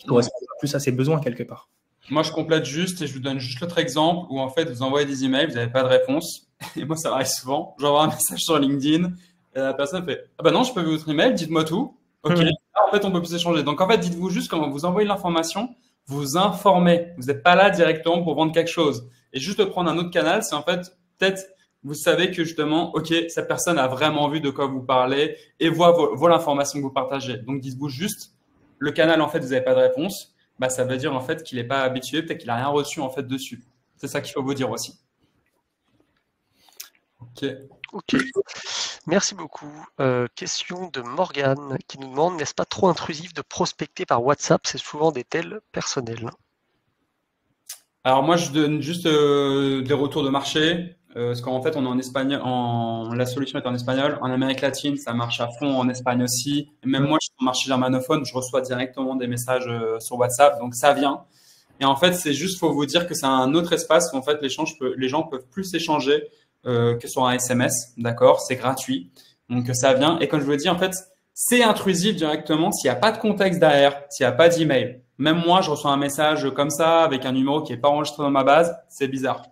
correspond plus à ses besoins quelque part. Moi, je complète juste et je vous donne juste l'autre exemple où en fait, vous envoyez des emails, vous n'avez pas de réponse. Et moi, ça arrive souvent. J'envoie un message sur LinkedIn et la personne fait: ah ben non, je peux vu votre email, dites-moi tout. Ok, là, en fait, on peut plus échanger. Donc, en fait, dites-vous juste quand vous envoyez l'information, vous informez. Vous n'êtes pas là directement pour vendre quelque chose. Et juste prendre un autre canal, c'est en fait, peut-être, vous savez que justement, ok, cette personne a vraiment vu de quoi vous parlez et voit l'information que vous partagez. Donc, dites-vous juste, le canal, en fait, vous n'avez pas de réponse. Ça veut dire en fait qu'il n'est pas habitué, peut-être qu'il n'a rien reçu en fait dessus. C'est ça qu'il faut vous dire aussi. Ok. Merci beaucoup. Question de Morgane qui nous demande: n'est-ce pas trop intrusif de prospecter par WhatsApp? C'est souvent des tels personnels. Alors moi, je donne juste des retours de marché. Parce qu'en fait, on est en Espagne, la solution est en espagnol. En Amérique latine, ça marche à fond, en Espagne aussi. Et même moi, je suis sur le marché germanophone, je reçois directement des messages sur WhatsApp, donc ça vient. Et en fait, c'est juste, faut vous dire que c'est un autre espace où en fait les gens peuvent plus échanger que sur un SMS, d'accord? C'est gratuit, donc ça vient. Et comme je vous l'ai dit, en fait, c'est intrusif directement s'il n'y a pas de contexte derrière, s'il n'y a pas d'email. Même moi, je reçois un message comme ça avec un numéro qui n'est pas enregistré dans ma base, c'est bizarre.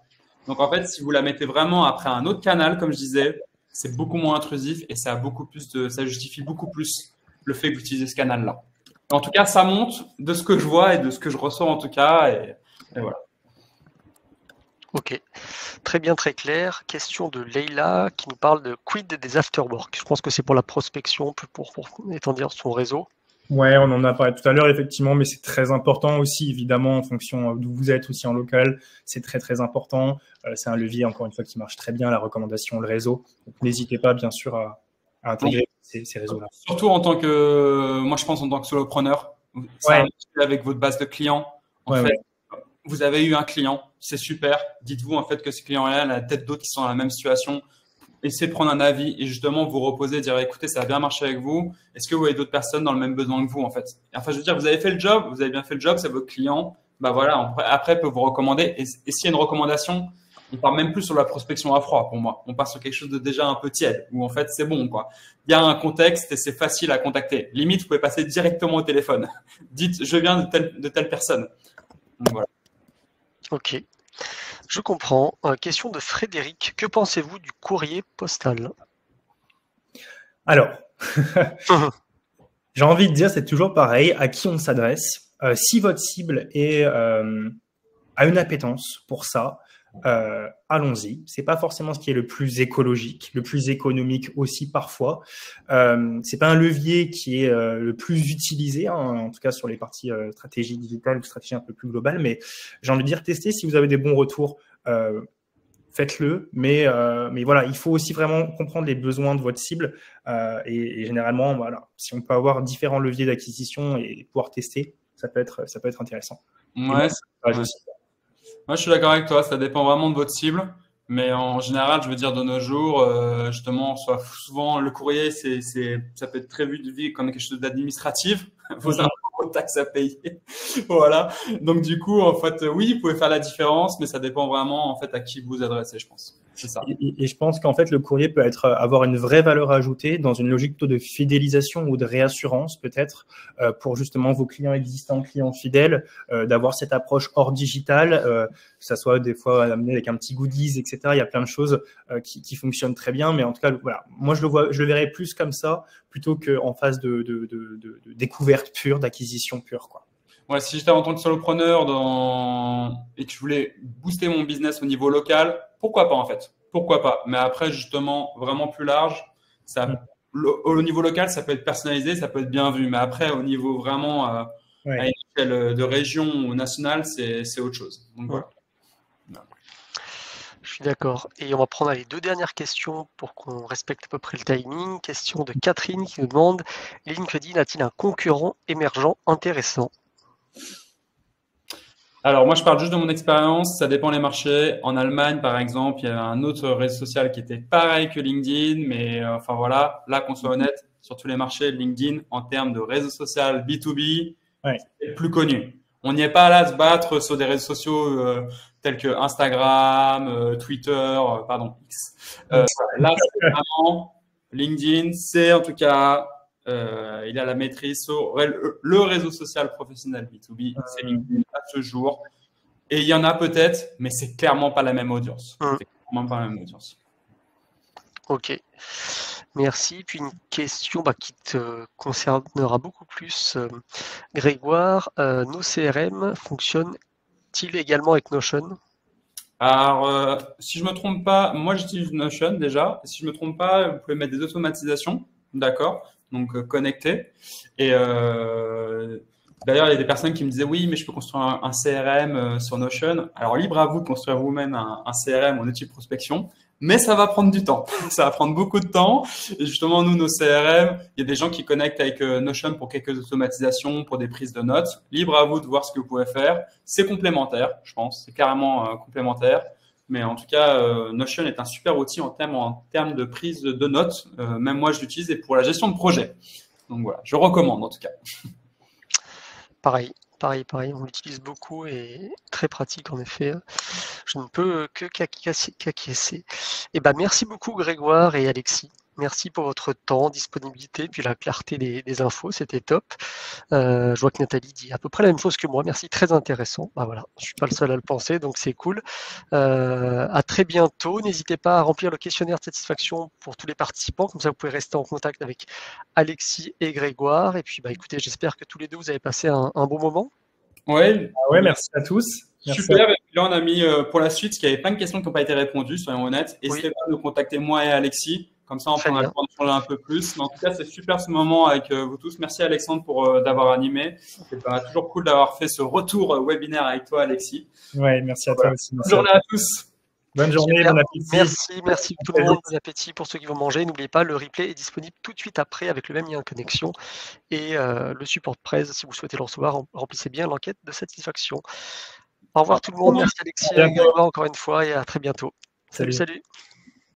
Donc, en fait, si vous la mettez vraiment après un autre canal, comme je disais, c'est beaucoup moins intrusif et ça justifie beaucoup plus le fait que vous utilisez ce canal-là. En tout cas, ça monte de ce que je vois et de ce que je reçois en tout cas. Et voilà. Ok, très bien, très clair. Question de Leïla qui nous parle de quid des afterwork. Je pense que c'est pour la prospection, pour étendre son réseau. Ouais, on en a parlé tout à l'heure, effectivement, mais c'est très important aussi, évidemment, en fonction d'où vous êtes aussi en local. C'est très, très important. C'est un levier, encore une fois, qui marche très bien, la recommandation, le réseau. Donc, n'hésitez pas, bien sûr, à intégrer ces réseaux-là. Surtout moi, je pense en tant que solopreneur, avec votre base de clients. En fait, vous avez eu un client, c'est super. Dites-vous, en fait, que ce client-là, il y a peut-être d'autres qui sont dans la même situation. Essayez de prendre un avis et justement vous reposer, dire écoutez, ça a bien marché avec vous. Est-ce que vous avez d'autres personnes dans le même besoin que vous en fait? Enfin, je veux dire, vous avez fait le job, vous avez bien fait le job, c'est votre client. Voilà, après peut vous recommander. Et s'il y a une recommandation, on part même plus sur la prospection à froid pour moi. On part sur quelque chose de déjà un peu tiède où en fait c'est bon quoi. Il y a un contexte et c'est facile à contacter. Limite, vous pouvez passer directement au téléphone. Dites je viens de telle personne. Donc, voilà. Ok. Je comprends. Question de Frédéric. Que pensez-vous du courrier postal? Alors, J'ai envie de dire, c'est toujours pareil, à qui on s'adresse. Si votre cible a une appétence pour ça, allons-y. C'est pas forcément ce qui est le plus écologique, le plus économique aussi parfois. C'est pas un levier qui est le plus utilisé, hein, en tout cas sur les parties stratégie digitale ou stratégie un peu plus globale. Mais j'ai envie de dire, testez si vous avez des bons retours. Faites-le, mais voilà, il faut aussi vraiment comprendre les besoins de votre cible et généralement, voilà, si on peut avoir différents leviers d'acquisition et pouvoir tester, ça peut être intéressant. Ouais, moi, je suis d'accord avec toi, ça dépend vraiment de votre cible. Mais en général, je veux dire, de nos jours, justement, souvent, le courrier, ça peut être très vu comme quelque chose d'administratif. Vos impôts, vos taxes à payer. Voilà. Donc, du coup, en fait, oui, vous pouvez faire la différence, mais ça dépend vraiment, en fait, à qui vous vous adressez, je pense. C'est ça. Et je pense qu'en fait, le courrier peut avoir une vraie valeur ajoutée dans une logique plutôt de fidélisation ou de réassurance, peut-être, pour justement vos clients existants, clients fidèles, d'avoir cette approche hors digitale, que ça soit des fois amené avec un petit goodies, etc. Il y a plein de choses qui fonctionnent très bien, mais en tout cas, voilà, moi je le verrais plus comme ça plutôt qu'en phase de découverte pure, d'acquisition pure, quoi. Ouais, si j'étais en tant que solopreneur et que je voulais booster mon business au niveau local, pourquoi pas en fait? Pourquoi pas? Mais après, justement, vraiment plus large, au niveau local, ça peut être personnalisé, ça peut être bien vu. Mais après, au niveau vraiment à une échelle de région ou nationale, c'est autre chose. Donc voilà. Je suis d'accord. Et on va prendre les 2 dernières questions pour qu'on respecte à peu près le timing. Question de Catherine qui nous demande: LinkedIn a-t-il un concurrent émergent intéressant? Alors, moi, je parle juste de mon expérience. Ça dépend des marchés. En Allemagne, par exemple, il y avait un autre réseau social qui était pareil que LinkedIn. Mais enfin, voilà, là, qu'on soit honnête, sur tous les marchés, LinkedIn, en termes de réseau social B2B, c'est plus connu. On n'y est pas là à se battre sur des réseaux sociaux tels que Instagram, Twitter, pardon, X. Là, c'est vraiment LinkedIn, c'est en tout cas, il a la maîtrise sur le réseau social professionnel B2B, c'est LinkedIn à ce jour. Et il y en a peut-être, mais c'est clairement pas la même audience. C'est clairement pas la même audience. Ok. Merci. Puis une question qui te concernera beaucoup plus, Grégoire. Nos CRM fonctionnent-ils également avec Notion? Alors, si je me trompe pas, moi j'utilise Notion déjà. Si je me trompe pas, vous pouvez mettre des automatisations, d'accord? Donc connectées. Et d'ailleurs, il y a des personnes qui me disaient oui, mais je peux construire un CRM sur Notion. Alors libre à vous de construire vous-même un CRM en outil de prospection. Mais ça va prendre du temps. Ça va prendre beaucoup de temps. Et justement, nous, nos CRM, il y a des gens qui connectent avec Notion pour quelques automatisations, pour des prises de notes. Libre à vous de voir ce que vous pouvez faire. C'est complémentaire, je pense. C'est carrément complémentaire. Mais en tout cas, Notion est un super outil en termes de prise de notes. Même moi, je l'utilise et pour la gestion de projet. Donc voilà, je recommande en tout cas. Pareil, on l'utilise beaucoup et très pratique en effet. Je ne peux que qu'acquiescer. Et merci beaucoup Grégoire et Alexis. Merci pour votre temps, disponibilité, puis la clarté des infos, c'était top. Je vois que Nathalie dit à peu près la même chose que moi. Merci, très intéressant. Voilà, je suis pas le seul à le penser, donc c'est cool. À très bientôt. N'hésitez pas à remplir le questionnaire de satisfaction pour tous les participants, comme ça vous pouvez rester en contact avec Alexis et Grégoire. Et puis écoutez, j'espère que tous les deux vous avez passé un bon moment. Ouais, merci à tous. Merci. Super. Et puis là, on a mis pour la suite, parce qu'il y avait plein de questions qui n'ont pas été répondues, soyons honnêtes. N'hésitez pas à nous contacter, moi et Alexis. Comme ça, on pourra changer un peu plus. Mais en tout cas, c'est super ce moment avec vous tous. Merci Alexandre d'avoir animé. C'est toujours cool d'avoir fait ce retour webinaire avec toi, Alexis. Ouais, merci à toi aussi. Bonne journée à tous. Bonne journée, bon Merci appétit. tout le monde. Bon appétit pour ceux qui vont manger. N'oubliez pas, le replay est disponible tout de suite après avec le même lien de connexion. Et le support presse, si vous souhaitez le recevoir, remplissez bien l'enquête de satisfaction. Au revoir tout le monde. Merci Alexis et Grégoire encore une fois et à très bientôt. Salut.